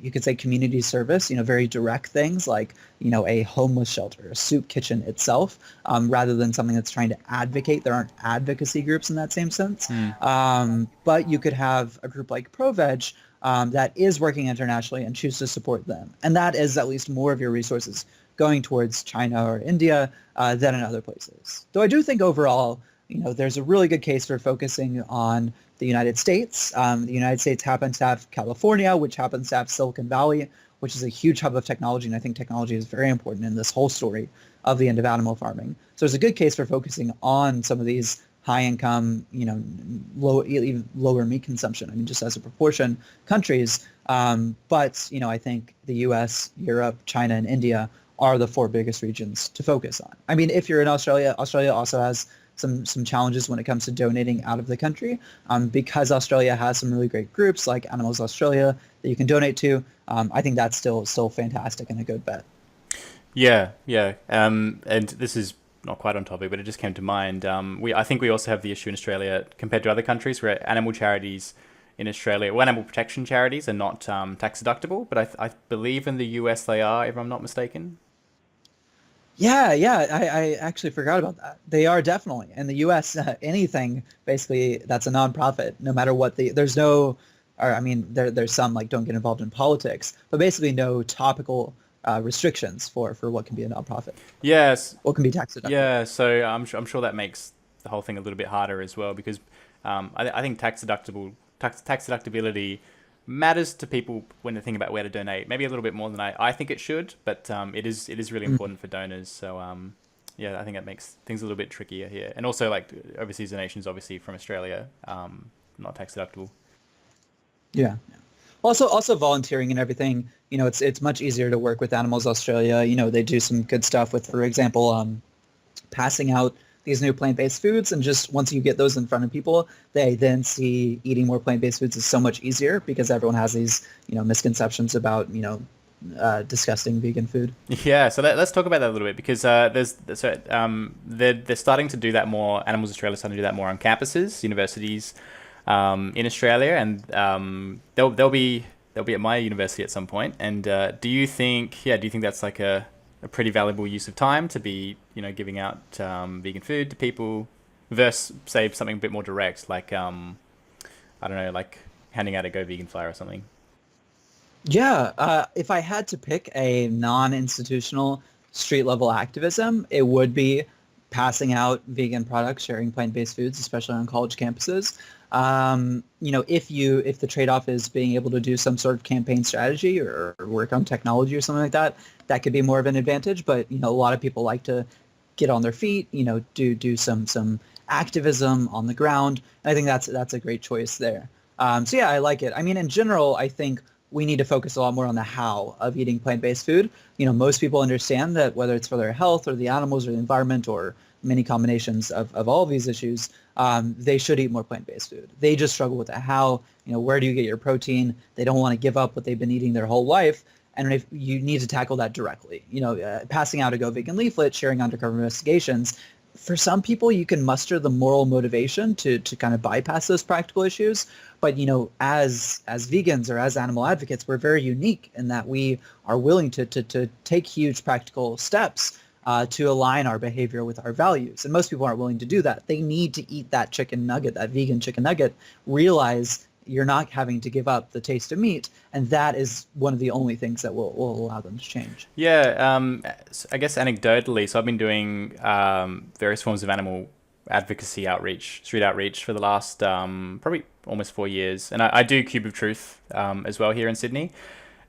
you could say, community service, very direct things like, a homeless shelter, a soup kitchen itself, rather than something that's trying to advocate. There aren't advocacy groups in that same sense. But you could have a group like ProVeg that is working internationally and choose to support them. And that is at least more of your resources going towards China or India than in other places. Though I do think overall, there's a really good case for focusing on the United States. The United States happens to have California, which happens to have Silicon Valley, which is a huge hub of technology. And I think technology is very important in this whole story of the end of animal farming. So there's a good case for focusing on some of these high income, even lower meat consumption. I mean, just as a proportion, countries. But I think the U.S., Europe, China, and India are the 4 biggest regions to focus on. I mean, if you're in Australia, Australia also has some challenges when it comes to donating out of the country, because Australia has some really great groups like Animals Australia that you can donate to. I think that's still fantastic and a good bet. Yeah. And this is not quite on topic, but it just came to mind. I think we also have the issue in Australia compared to other countries where animal charities in Australia, animal protection charities are not tax deductible, but I believe in the US they are, if I'm not mistaken. Yeah, I actually forgot about that. They are definitely. In the U.S., anything basically that's a nonprofit, no matter what there's some like don't get involved in politics, but basically no topical restrictions for what can be a nonprofit. Yes. What can be tax deductible. Yeah, so I'm sure that makes the whole thing a little bit harder as well, because I think tax deductibility matters to people when they think about where to donate, maybe a little bit more than I think it should, but it is really important for donors. So I think that makes things a little bit trickier here. And also, like, overseas donations, obviously from Australia, not tax deductible. Yeah. Also volunteering and everything, it's much easier to work with Animals Australia. They do some good stuff with, for example, passing out these new plant-based foods. And just once you get those in front of people, they then see eating more plant-based foods is so much easier because everyone has these, misconceptions about, disgusting vegan food. Yeah, so let's talk about that a little bit because they're starting to do that more. Animals Australia is starting to do that more on campuses, universities in Australia, and they'll be at my university at some point. And do you think that's like a pretty valuable use of time to be giving out vegan food to people versus say something a bit more direct like I don't know, like handing out a Go Vegan flyer or something? Yeah, if I had to pick a non-institutional street-level activism, it would be passing out vegan products, sharing plant-based foods, especially on college campuses. If the trade-off is being able to do some sort of campaign strategy or work on technology or something like that, that could be more of an advantage. But a lot of people like to get on their feet, do some activism on the ground. And I think that's a great choice there. So yeah, I like it. I mean, in general, I think we need to focus a lot more on the how of eating plant-based food. Most people understand that whether it's for their health or the animals or the environment or many combinations of all of these issues, they should eat more plant-based food. They just struggle with the how, where do you get your protein? They don't want to give up what they've been eating their whole life. And if you need to tackle that directly, passing out a Go Vegan leaflet, sharing undercover investigations, for some people, you can muster the moral motivation to kind of bypass those practical issues. But, as vegans or as animal advocates, we're very unique in that we are willing to take huge practical steps to align our behavior with our values. And most people aren't willing to do that. They need to eat that chicken nugget, that vegan chicken nugget, realize you're not having to give up the taste of meat. And that is one of the only things that will allow them to change. Yeah, I guess anecdotally, so I've been doing various forms of animal advocacy outreach, street outreach for the last probably almost 4 years. And I do Cube of Truth as well here in Sydney.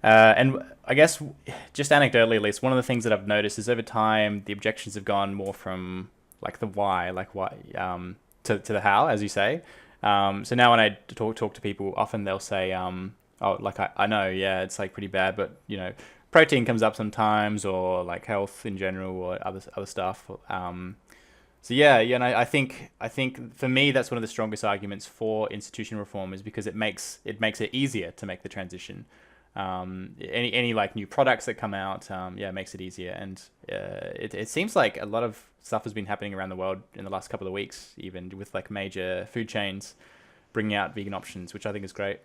And I guess just anecdotally, at least, one of the things that I've noticed is over time, the objections have gone more from like the why, to the how, as you say. So now when I talk to people, often they'll say, I know, yeah, it's like pretty bad, but protein comes up sometimes, or like health in general, or other stuff. So and I think for me that's one of the strongest arguments for institutional reform is because it makes it easier to make the transition. Any like new products that come out, it makes it easier, and it seems like a lot of stuff has been happening around the world in the last couple of weeks, even with like major food chains bringing out vegan options, which I think is great.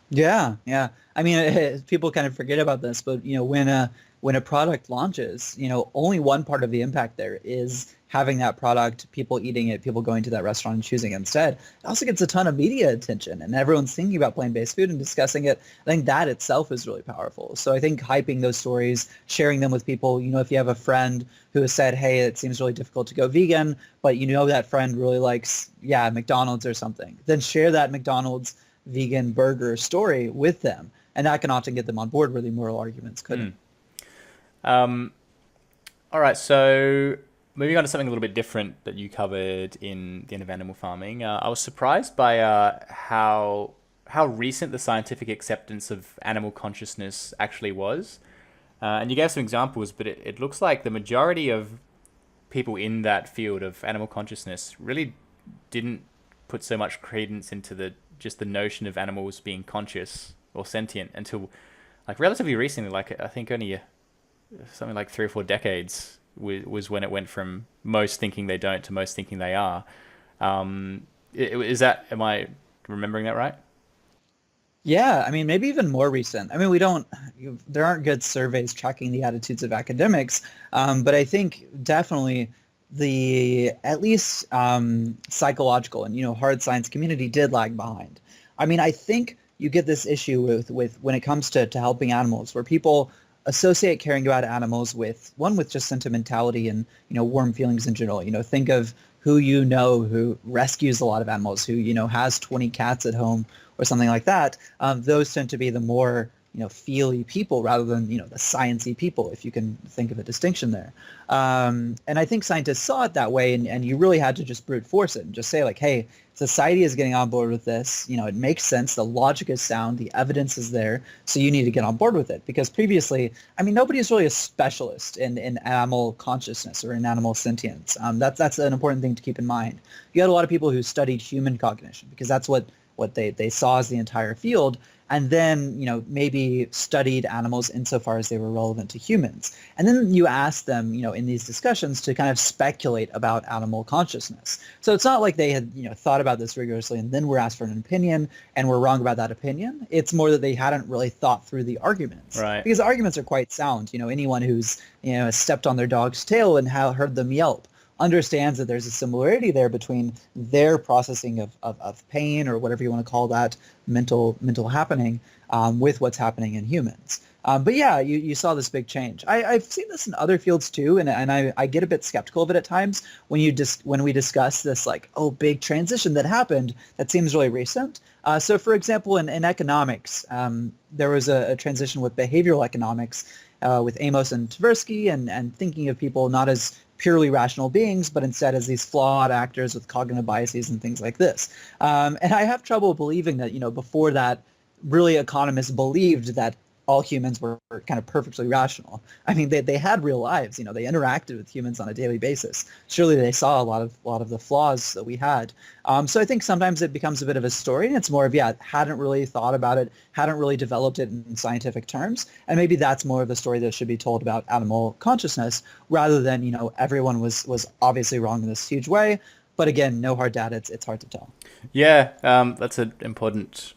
Yeah, yeah. I mean, people kind of forget about this, but when a product launches, only one part of the impact there is having that product, people eating it, people going to that restaurant and choosing it instead. It also gets a ton of media attention, and everyone's thinking about plant-based food and discussing it. I think that itself is really powerful. So I think hyping those stories, sharing them with people, if you have a friend who has said, hey, it seems really difficult to go vegan, but that friend really likes, McDonald's or something, then share that McDonald's vegan burger story with them. And that can often get them on board where the moral arguments couldn't. All right, so moving on to something a little bit different that you covered in the end of animal farming. I was surprised by how recent the scientific acceptance of animal consciousness actually was. And you gave some examples, but it looks like the majority of people in that field of animal consciousness really didn't put so much credence into just the notion of animals being conscious or sentient until like relatively recently, like I think only something like 3 or 4 decades was when it went from most thinking they don't to most thinking they are. Am I remembering that right? Yeah, I mean, maybe even more recent. I mean, there aren't good surveys tracking the attitudes of academics, but I think definitely the at least psychological and hard science community did lag behind. I mean, I think you get this issue with when it comes to helping animals, where people associate caring about animals with just sentimentality and warm feelings in general. Think of who who rescues a lot of animals, who has 20 cats at home or something like that. Those tend to be the more feely people rather than, the sciencey people, if you can think of a distinction there. And I think scientists saw it that way, and you really had to just brute force it and just say like, hey, society is getting on board with this. It makes sense. The logic is sound. The evidence is there. So you need to get on board with it. Because previously, nobody is really a specialist in animal consciousness or in animal sentience. That's an important thing to keep in mind. You had a lot of people who studied human cognition because that's what they saw as the entire field, and then, maybe studied animals insofar as they were relevant to humans. And then you ask them, in these discussions to kind of speculate about animal consciousness. So it's not like they had, thought about this rigorously and then were asked for an opinion and were wrong about that opinion. It's more that they hadn't really thought through the arguments. Right. Because the arguments are quite sound. Anyone who's, stepped on their dog's tail and heard them yelp understands that there's a similarity there between their processing of pain, or whatever you want to call that, mental happening, with what's happening in humans. But yeah, you saw this big change. I've seen this in other fields too, and I get a bit skeptical of it at times when we discuss this big transition that happened that seems really recent. So for example, in economics, there was a transition with behavioral economics with Amos and Tversky, and thinking of people not as purely rational beings, but instead as these flawed actors with cognitive biases and things like this. And I have trouble believing that, before that, really economists believed that all humans were kind of perfectly rational. They had real lives, they interacted with humans on a daily basis. Surely they saw a lot of the flaws that we had. So I think sometimes it becomes a bit of a story, and it's more of, hadn't really thought about it, hadn't really developed it in scientific terms. And maybe that's more of the story that should be told about animal consciousness, rather than, everyone was obviously wrong in this huge way. But again, no hard data. It's hard to tell. Yeah, that's an important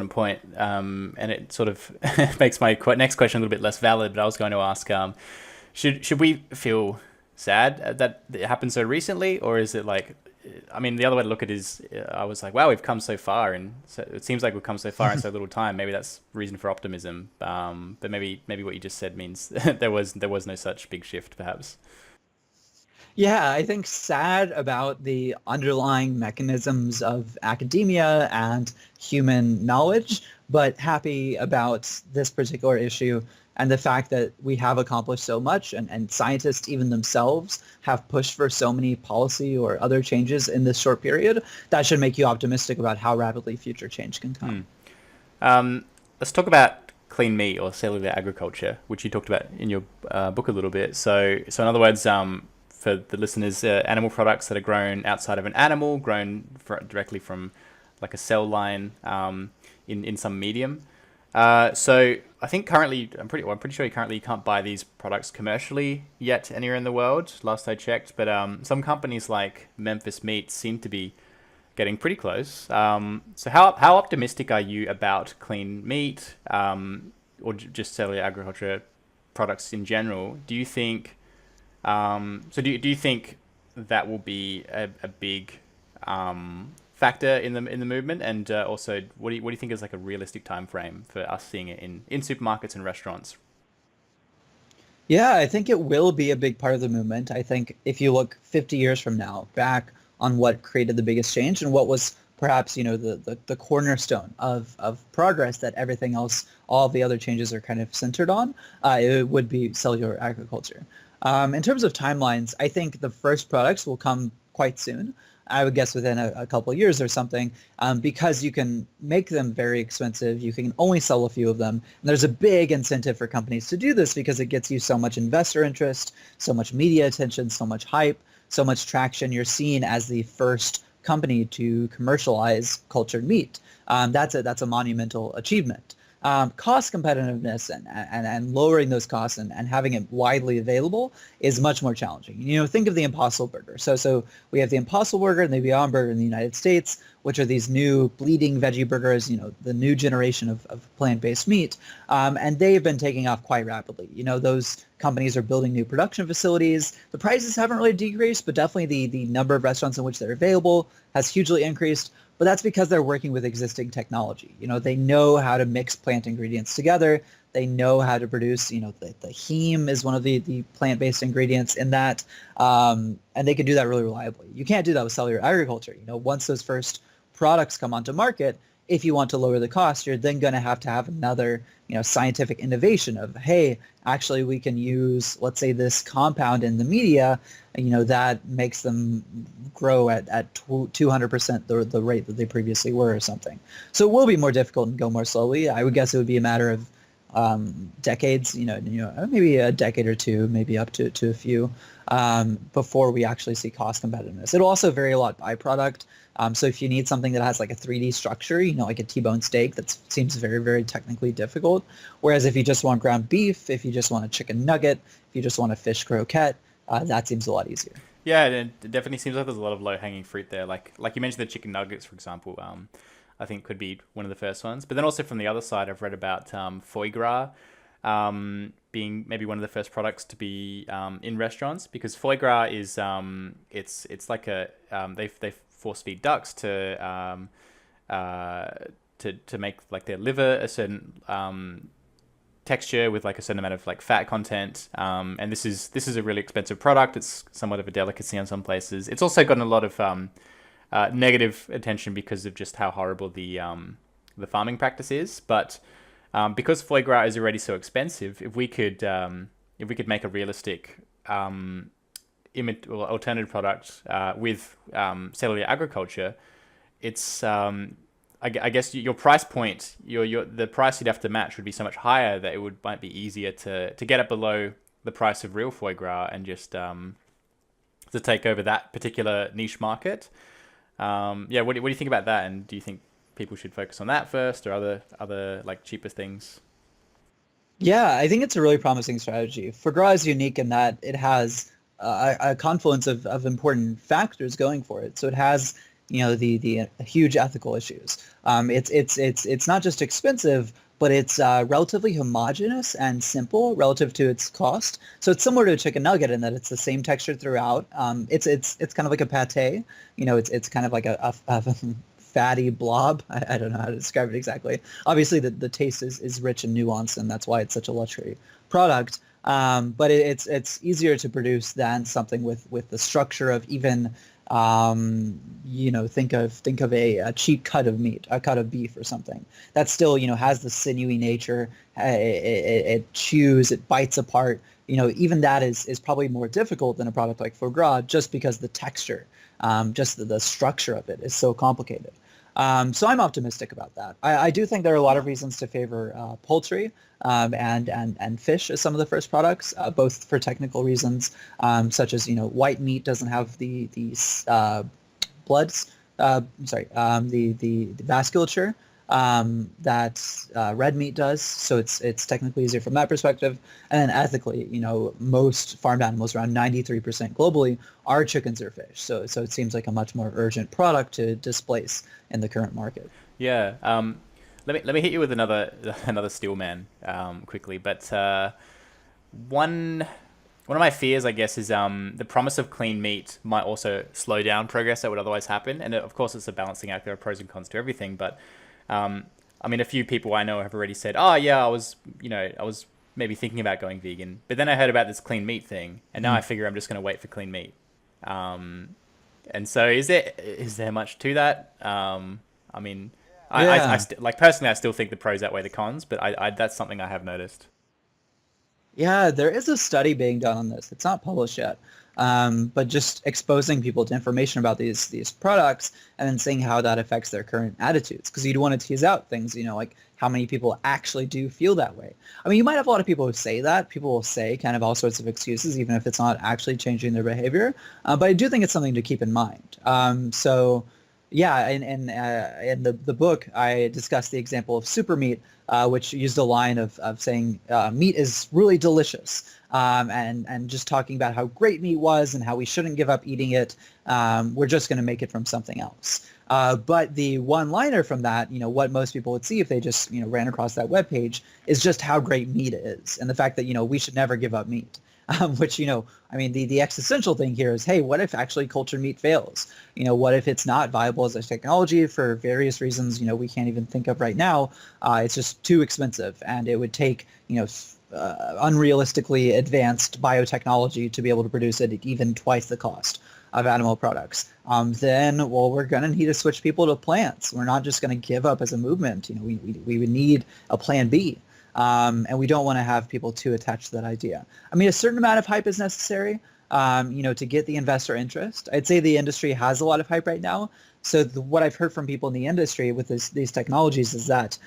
point. And it sort of makes my next question a little bit less valid. But I was going to ask, should we feel sad that it happened so recently, or is it like, the other way to look at it is, I was like, wow, we've come so far, and so it seems like we've come so far in so little time. Maybe that's reason for optimism. But maybe what you just said means there was no such big shift, perhaps. Yeah, I think sad about the underlying mechanisms of academia and human knowledge, but happy about this particular issue and the fact that we have accomplished so much, and scientists even themselves have pushed for so many policy or other changes in this short period. That should make you optimistic about how rapidly future change can come. Let's talk about clean meat or cellular agriculture, which you talked about in your book a little bit. So in other words, for the listeners, animal products that are grown outside of an animal, grown directly from like a cell line in some medium. So I think currently, I'm pretty sure you can't buy these products commercially yet anywhere in the world, last I checked. But some companies like Memphis Meat seem to be getting pretty close. So how optimistic are you about clean meat, or just cellular agriculture products in general? Do you think do you think that will be a big factor in the movement? And also, what do you think is like a realistic time frame for us seeing it in supermarkets and restaurants? Yeah, I think it will be a big part of the movement. I think if you look 50 years from now back on what created the biggest change and what was perhaps, the cornerstone of progress that everything else, all of the other changes are kind of centered on, it would be cellular agriculture. In terms of timelines, I think the first products will come quite soon. I would guess within a couple of years or something, because you can make them very expensive. You can only sell a few of them. And there's a big incentive for companies to do this because it gets you so much investor interest, so much media attention, so much hype, so much traction. You're seen as the first company to commercialize cultured meat. That's a monumental achievement. Cost competitiveness and lowering those costs and having it widely available is much more challenging. Think of the Impossible Burger. So we have the Impossible Burger and the Beyond Burger in the United States, which are these new bleeding veggie burgers, the new generation of plant-based meat. And they've been taking off quite rapidly. Those companies are building new production facilities. The prices haven't really decreased, but definitely the number of restaurants in which they're available has hugely increased. But that's because they're working with existing technology. They know how to mix plant ingredients together. They know how to produce, the heme is one of the plant-based ingredients in that. And they can do that really reliably. You can't do that with cellular agriculture. Once those first products come onto market, if you want to lower the cost, you're then going to have another, scientific innovation of, hey, actually we can use, let's say, this compound in the media, that makes them grow at 200% the rate that they previously were or something. So it will be more difficult and go more slowly. I would guess it would be a matter of decades, maybe a decade or two, maybe up to a few, before we actually see cost competitiveness. It'll also vary a lot by product. So if you need something that has like a 3D structure, like a T-bone steak, that seems very, very technically difficult. Whereas if you just want ground beef, if you just want a chicken nugget, if you just want a fish croquette, that seems a lot easier. Yeah, it definitely seems like there's a lot of low-hanging fruit there. Like you mentioned the chicken nuggets, for example. I think could be one of the first ones. But then also from the other side, I've read about foie gras being maybe one of the first products to be in restaurants, because foie gras is it's like a they force feed ducks to make like their liver a certain texture with like a certain amount of like fat content. And this is a really expensive product. It's somewhat of a delicacy in some places. It's also gotten a lot of negative attention because of just how horrible the farming practice is. But because foie gras is already so expensive, if we could make a realistic alternative product with cellular agriculture, it's I guess your price point, the price you'd have to match would be so much higher that it might be easier to get it below the price of real foie gras and just to take over that particular niche market. What do you think about that? And do you think people should focus on that first, or other like cheaper things? Yeah, I think it's a really promising strategy. Foie gras is unique in that it has a confluence of important factors going for it. So it has, the huge ethical issues. It's not just expensive, but it's relatively homogeneous and simple relative to its cost. So it's similar to a chicken nugget in that it's the same texture throughout. It's kind of like a pate. It's kind of like a fatty blob. I don't know how to describe it exactly. Obviously, the taste is rich and nuanced, and that's why it's such a luxury product. But it's easier to produce than something with the structure of even think of a cheap cut of meat, a cut of beef or something that still has the sinewy nature. It chews, it bites apart. Even that is probably more difficult than a product like foie gras, just because the texture, just the structure of it is so complicated. So I'm optimistic about that. I do think there are a lot of reasons to favor poultry and fish as some of the first products, both for technical reasons, such as white meat doesn't have the bloods, the vasculature that red meat does. So it's technically easier from that perspective. And then ethically, most farmed animals, around 93% globally, are chickens or fish. So it seems like a much more urgent product to displace in the current market. Yeah. Let me hit you with another steel man quickly. But one of my fears, I guess, is the promise of clean meat might also slow down progress that would otherwise happen. And of course, it's a balancing act. There are pros and cons to everything. But a few people I know have already said, "Oh yeah, I was maybe thinking about going vegan, but then I heard about this clean meat thing, and now I figure I'm just going to wait for clean meat." And so, is there much to that? Personally, I still think the pros outweigh the cons, but I that's something I have noticed. Yeah, there is a study being done on this. It's not published yet, but just exposing people to information about these products and then seeing how that affects their current attitudes. Because you'd want to tease out things, like how many people actually do feel that way. You might have a lot of people who say that. People will say kind of all sorts of excuses, even if it's not actually changing their behavior. But I do think it's something to keep in mind. Yeah, in the book, I discussed the example of super meat, which used a line of saying meat is really delicious, and just talking about how great meat was and how we shouldn't give up eating it. We're just going to make it from something else. But the one-liner from that, what most people would see if they just ran across that webpage, is just how great meat is, and the fact that we should never give up meat. Which, the existential thing here is, hey, what if actually cultured meat fails? What if it's not viable as a technology for various reasons, we can't even think of right now? It's just too expensive, and it would take, unrealistically advanced biotechnology to be able to produce it at even twice the cost. of animal products, then, well, we're going to need to switch people to plants. We're not just going to give up as a movement. We would need a plan B. And we don't want to have people too attached to that idea. I mean, a certain amount of hype is necessary, to get the investor interest. I'd say the industry has a lot of hype right now. So what I've heard from people in the industry with these technologies is that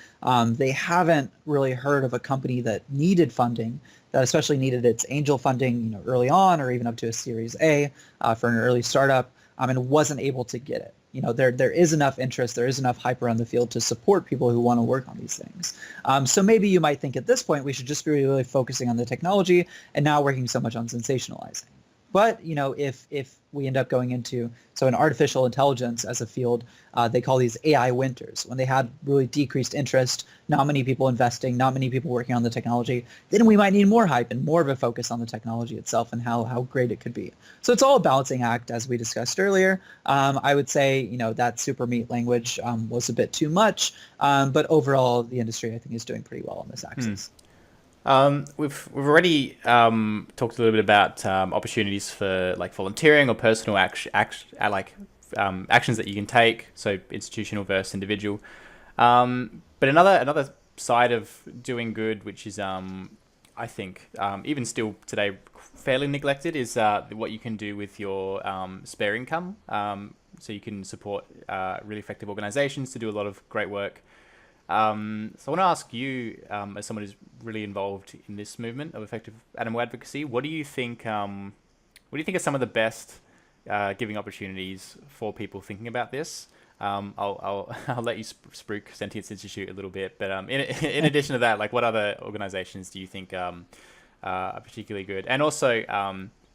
they haven't really heard of a company that needed funding, that especially needed its angel funding, early on, or even up to a Series A for an early startup, and wasn't able to get it. There is enough interest, there is enough hype around the field to support people who want to work on these things. So maybe you might think at this point we should just be really focusing on the technology and not working so much on sensationalizing. But, if we end up going into, an artificial intelligence as a field, they call these AI winters. When they had really decreased interest, not many people investing, not many people working on the technology, then we might need more hype and more of a focus on the technology itself and how great it could be. So it's all a balancing act, as we discussed earlier. I would say, that super meat language was a bit too much, but overall, the industry, I think, is doing pretty well on this axis. We've already talked a little bit about opportunities for like volunteering or personal actions that you can take, so institutional versus individual. But another side of doing good, which is I think even still today fairly neglected, is what you can do with your spare income. So you can support really effective organizations to do a lot of great work. So I want to ask you, as someone who's really involved in this movement of effective animal advocacy, what do you think? What do you think are some of the best giving opportunities for people thinking about this? I'll let you spruik Sentience Institute a little bit, but in addition to that, like what other organizations do you think are particularly good? And also,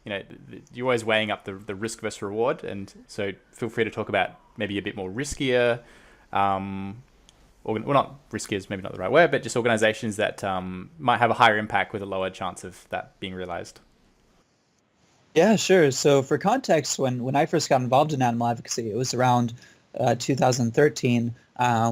you're always weighing up the risk versus reward, and so feel free to talk about maybe a bit more riskier. Well, not risky is maybe not the right word, but just organizations that might have a higher impact with a lower chance of that being realized. Yeah, sure. So for context, when I first got involved in animal advocacy, it was around 2013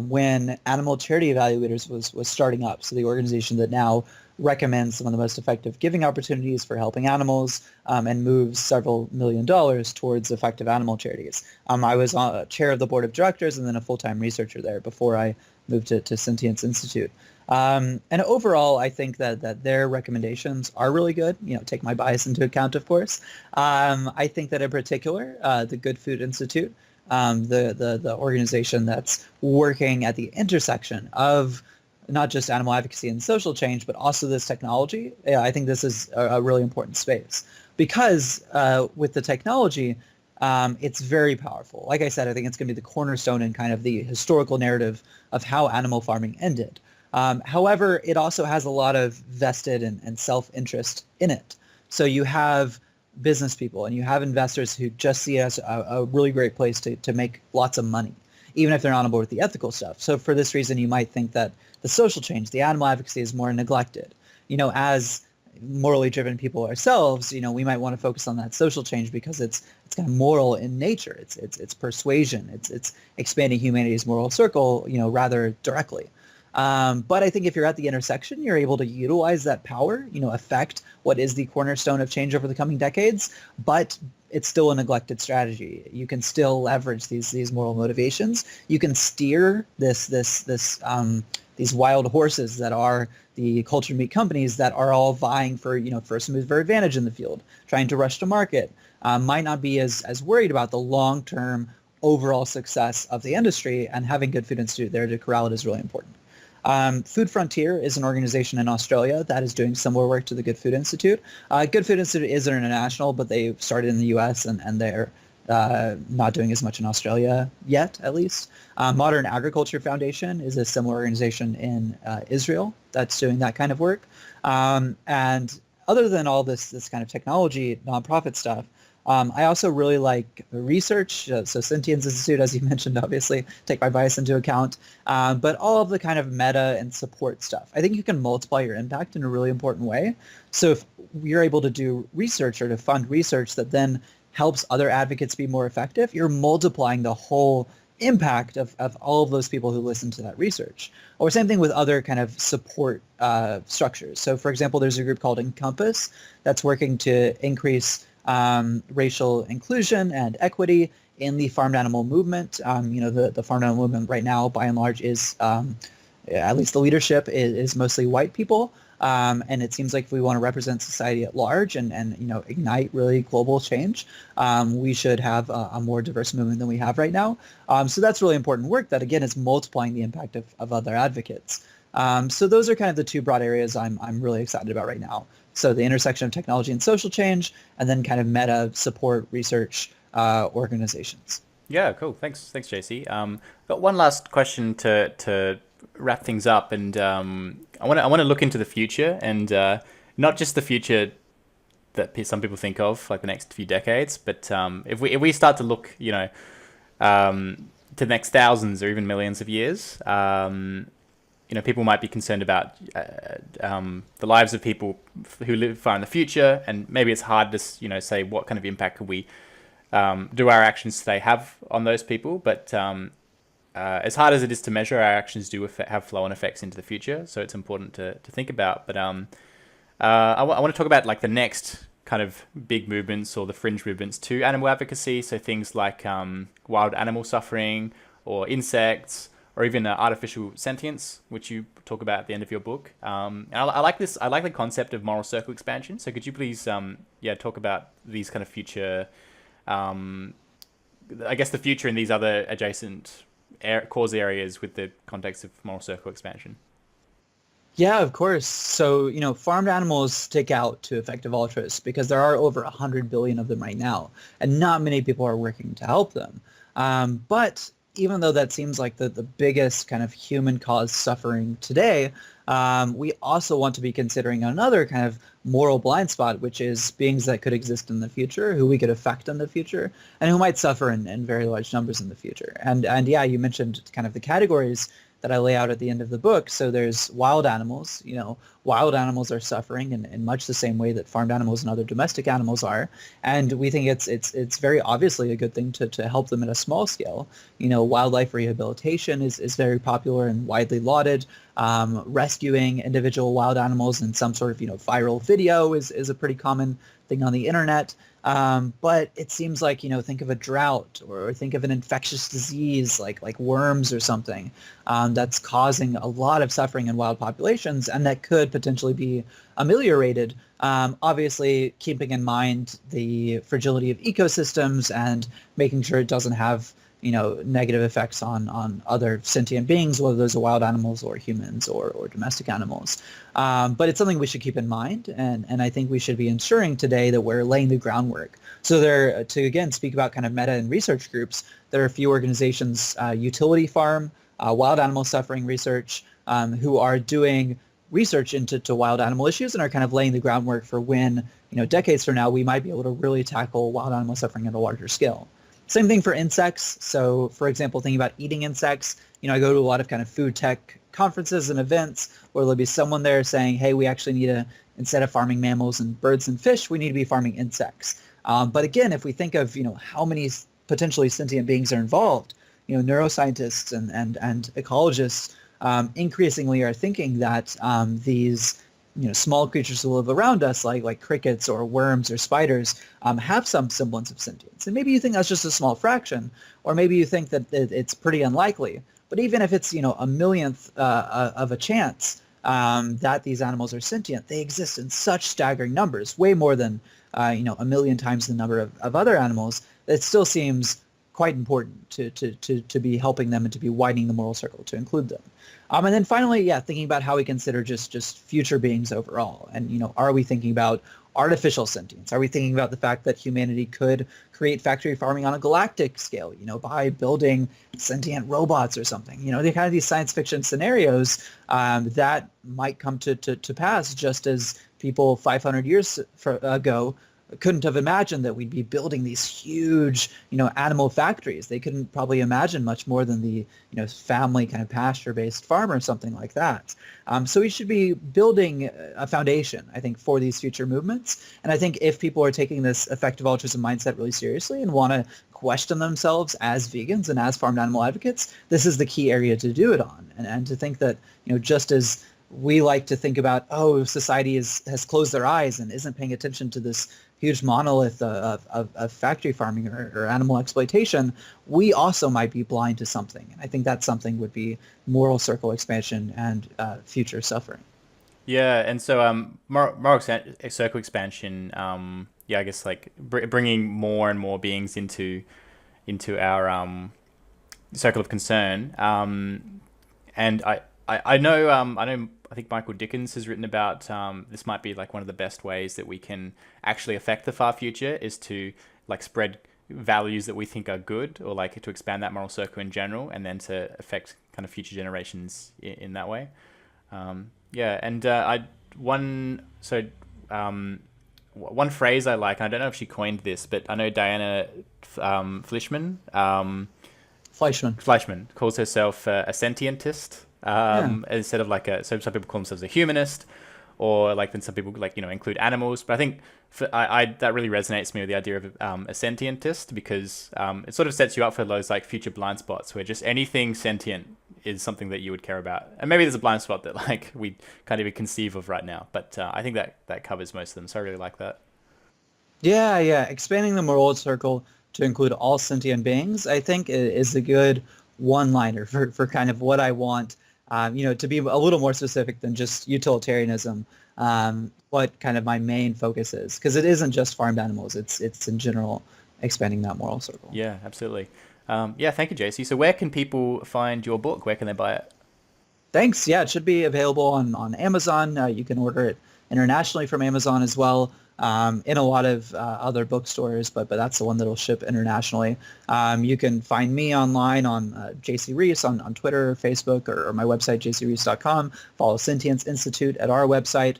when Animal Charity Evaluators was starting up. So the organization that now recommends some of the most effective giving opportunities for helping animals and moves several $1 million towards effective animal charities. I was chair of the board of directors and then a full-time researcher there before I moved to Sentience Institute. And overall, I think that their recommendations are really good. Take my bias into account, of course. I think that in particular, the Good Food Institute, the organization that's working at the intersection of not just animal advocacy and social change, but also this technology. Yeah, I think this is a really important space because with the technology, it's very powerful. Like I said, I think it's going to be the cornerstone in kind of the historical narrative of how animal farming ended. However, it also has a lot of vested and self-interest in it. So you have business people and you have investors who just see it as a really great place to make lots of money, even if they're not on board with the ethical stuff. So for this reason, you might think that the social change, the animal advocacy is more neglected. As morally driven people ourselves, we might want to focus on that social change because it's kind of moral in nature. It's persuasion. It's expanding humanity's moral circle, rather directly. But I think if you're at the intersection, you're able to utilize that power, affect what is the cornerstone of change over the coming decades, but it's still a neglected strategy. You can still leverage these moral motivations. You can steer these wild horses that are the cultured meat companies that are all vying for, first mover advantage in the field, trying to rush to market, might not be as worried about the long-term overall success of the industry, and having Good Food Institute there to corral it is really important. Food Frontier is an organization in Australia that is doing similar work to the Good Food Institute. Good Food Institute is international, but they started in the U.S. and they're not doing as much in Australia yet, at least. Modern Agriculture Foundation is a similar organization in Israel that's doing that kind of work. And other than all this kind of technology, nonprofit stuff, I also really like research. So Sentience Institute, as you mentioned, obviously, take my bias into account. But all of the kind of meta and support stuff. I think you can multiply your impact in a really important way. So if you're able to do research or to fund research that then helps other advocates be more effective, you're multiplying the whole impact of all of those people who listen to that research. Or same thing with other kind of support structures. So for example, there's a group called Encompass that's working to increase racial inclusion and equity in the farmed animal movement. The farmed animal movement right now, by and large, is at least the leadership is mostly white people. And it seems like if we want to represent society at large and ignite really global change, we should have a more diverse movement than we have right now. So that's really important work that, again, is multiplying the impact of other advocates. So those are kind of the two broad areas I'm really excited about right now. So the intersection of technology and social change, and then kind of meta support research organizations. Yeah, cool. Thanks, Jacy. Got one last question to wrap things up, and I want to look into the future, and not just the future that some people think of, like the next few decades, but if we start to look, to the next thousands or even millions of years, people might be concerned about the lives of people who live far in the future, and maybe it's hard to say what kind of impact could we do our actions today have on those people, but as hard as it is to measure, our actions do have flow-on effects into the future, so it's important to think about. But I want to talk about like the next kind of big movements or the fringe movements to animal advocacy, so things like wild animal suffering or insects, or even artificial sentience, which you talk about at the end of your book. And I like this. I like the concept of moral circle expansion. So could you please talk about these kind of future, I guess the future in these other adjacent cause areas with the context of moral circle expansion? Yeah, of course. So, farmed animals stick out to effective altruists because there are over 100 billion of them right now, and not many people are working to help them. But even though that seems like the biggest kind of human-caused suffering today, we also want to be considering another kind of moral blind spot, which is beings that could exist in the future, who we could affect in the future, and who might suffer in very large numbers in the future. And yeah, you mentioned kind of the categories that I lay out at the end of the book. So there's wild animals. Wild animals are suffering in much the same way that farmed animals and other domestic animals are. And we think it's very obviously a good thing to help them at a small scale. Wildlife rehabilitation is very popular and widely lauded. Rescuing individual wild animals in some sort of, viral video is a pretty common thing on the internet. But it seems like, think of a drought or think of an infectious disease like worms or something that's causing a lot of suffering in wild populations, and that could potentially be ameliorated. Obviously, keeping in mind the fragility of ecosystems and making sure it doesn't have negative effects on other sentient beings, whether those are wild animals or humans or domestic animals. But it's something we should keep in mind, and I think we should be ensuring today that we're laying the groundwork. So to again speak about kind of meta and research groups, there are a few organizations, Utility Farm, Wild Animal Suffering Research, who are doing research into wild animal issues and are kind of laying the groundwork for when, decades from now, we might be able to really tackle wild animal suffering at a larger scale. Same thing for insects. So, for example, thinking about eating insects, I go to a lot of kind of food tech conferences and events where there'll be someone there saying, hey, we actually need to, instead of farming mammals and birds and fish, we need to be farming insects. But again, if we think of, how many potentially sentient beings are involved, neuroscientists and ecologists increasingly are thinking that these small creatures who live around us, like crickets or worms or spiders, have some semblance of sentience. And maybe you think that's just a small fraction, or maybe you think that it's pretty unlikely. But even if it's, a millionth of a chance that these animals are sentient, they exist in such staggering numbers, way more than, a million times the number of other animals, that it still seems quite important to be helping them and to be widening the moral circle to include them. And then finally, thinking about how we consider just future beings overall. And, are we thinking about artificial sentience? Are we thinking about the fact that humanity could create factory farming on a galactic scale, by building sentient robots or something? The kind of these science fiction scenarios that might come to pass, just as people 500 years ago couldn't have imagined that we'd be building these huge, animal factories. They couldn't probably imagine much more than the, family kind of pasture-based farm or something like that. So we should be building a foundation, I think, for these future movements. And I think if people are taking this effective altruism mindset really seriously and want to question themselves as vegans and as farmed animal advocates, this is the key area to do it on. And to think that, just as we like to think about, society has closed their eyes and isn't paying attention to this huge monolith of factory farming or animal exploitation, we also might be blind to something. And I think that something would be moral circle expansion and future suffering. Yeah, and so moral circle expansion. Yeah, I guess like bringing more and more beings into our circle of concern. And I think Michael Dickens has written about this might be like one of the best ways that we can actually affect the far future is to like spread values that we think are good, or like to expand that moral circle in general, and then to affect kind of future generations in that way. Yeah, and one phrase I like, and I don't know if she coined this, but I know Diana Fleischman calls herself a sentientist, Yeah. instead of like so some people call themselves a humanist, or like then some people like include animals. But I think I that really resonates with me with the idea of a sentientist, because it sort of sets you up for those like future blind spots where just anything sentient is something that you would care about, and maybe there's a blind spot that like we can't even conceive of right now. But I think that covers most of them, so I really like that. Yeah, yeah. Expanding the moral circle to include all sentient beings, I think is a good one-liner for kind of what I want, to be a little more specific than just utilitarianism, what kind of my main focus is. Because it isn't just farmed animals, it's in general expanding that moral circle. Yeah, absolutely. Yeah, thank you, JC. So where can people find your book? Where can they buy it? Thanks. Yeah, it should be available on Amazon. You can order it internationally from Amazon as well, in a lot of other bookstores, but that's the one that'll ship internationally. You can find me online on Jacy Reese on Twitter, Facebook, or my website, jacyreese.com. Follow Sentience Institute at our website.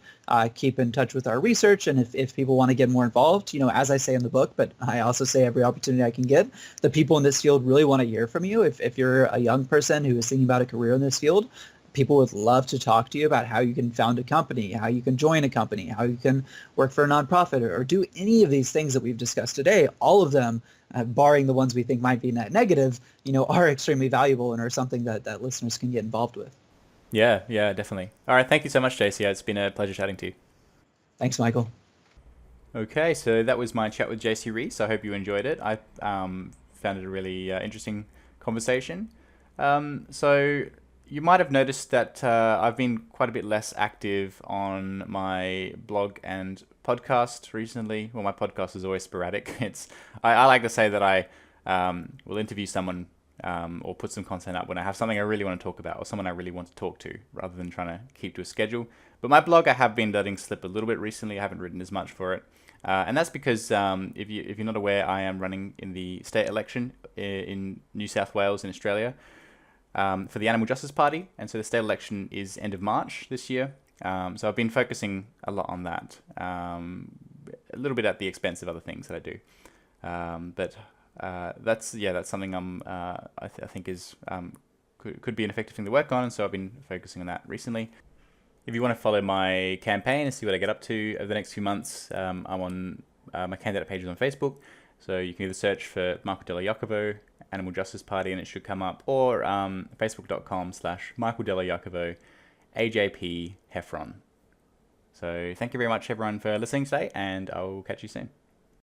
Keep in touch with our research, and if people want to get more involved, as I say in the book, but I also say every opportunity I can get, the people in this field really want to hear from you. If you're a young person who is thinking about a career in this field, people would love to talk to you about how you can found a company, how you can join a company, how you can work for a nonprofit, or do any of these things that we've discussed today. All of them, barring the ones we think might be net negative, are extremely valuable and are something that listeners can get involved with. Yeah, yeah, definitely. All right, thank you so much, JC. It's been a pleasure chatting to you. Thanks, Michael. Okay, so that was my chat with Jacy Reese. I hope you enjoyed it. I found it a really interesting conversation. So you might have noticed that I've been quite a bit less active on my blog and podcast recently. Well, my podcast is always sporadic. I like to say that I will interview someone or put some content up when I have something I really want to talk about or someone I really want to talk to, rather than trying to keep to a schedule. But my blog I have been letting slip a little bit recently. I haven't written as much for it. And that's because if you're not aware, I am running in the state election in New South Wales in Australia, for the Animal Justice Party, and so the state election is end of March this year. So I've been focusing a lot on that, a little bit at the expense of other things that I do. But that's something I think is could be an effective thing to work on, and so I've been focusing on that recently. If you want to follow my campaign and see what I get up to over the next few months, I'm on my candidate pages on Facebook. So you can either search for Michael Della Jacopo, Animal Justice Party, and it should come up, or facebook.com/Michael Della Jacopo, AJP Heffron. So thank you very much, everyone, for listening today, and I'll catch you soon.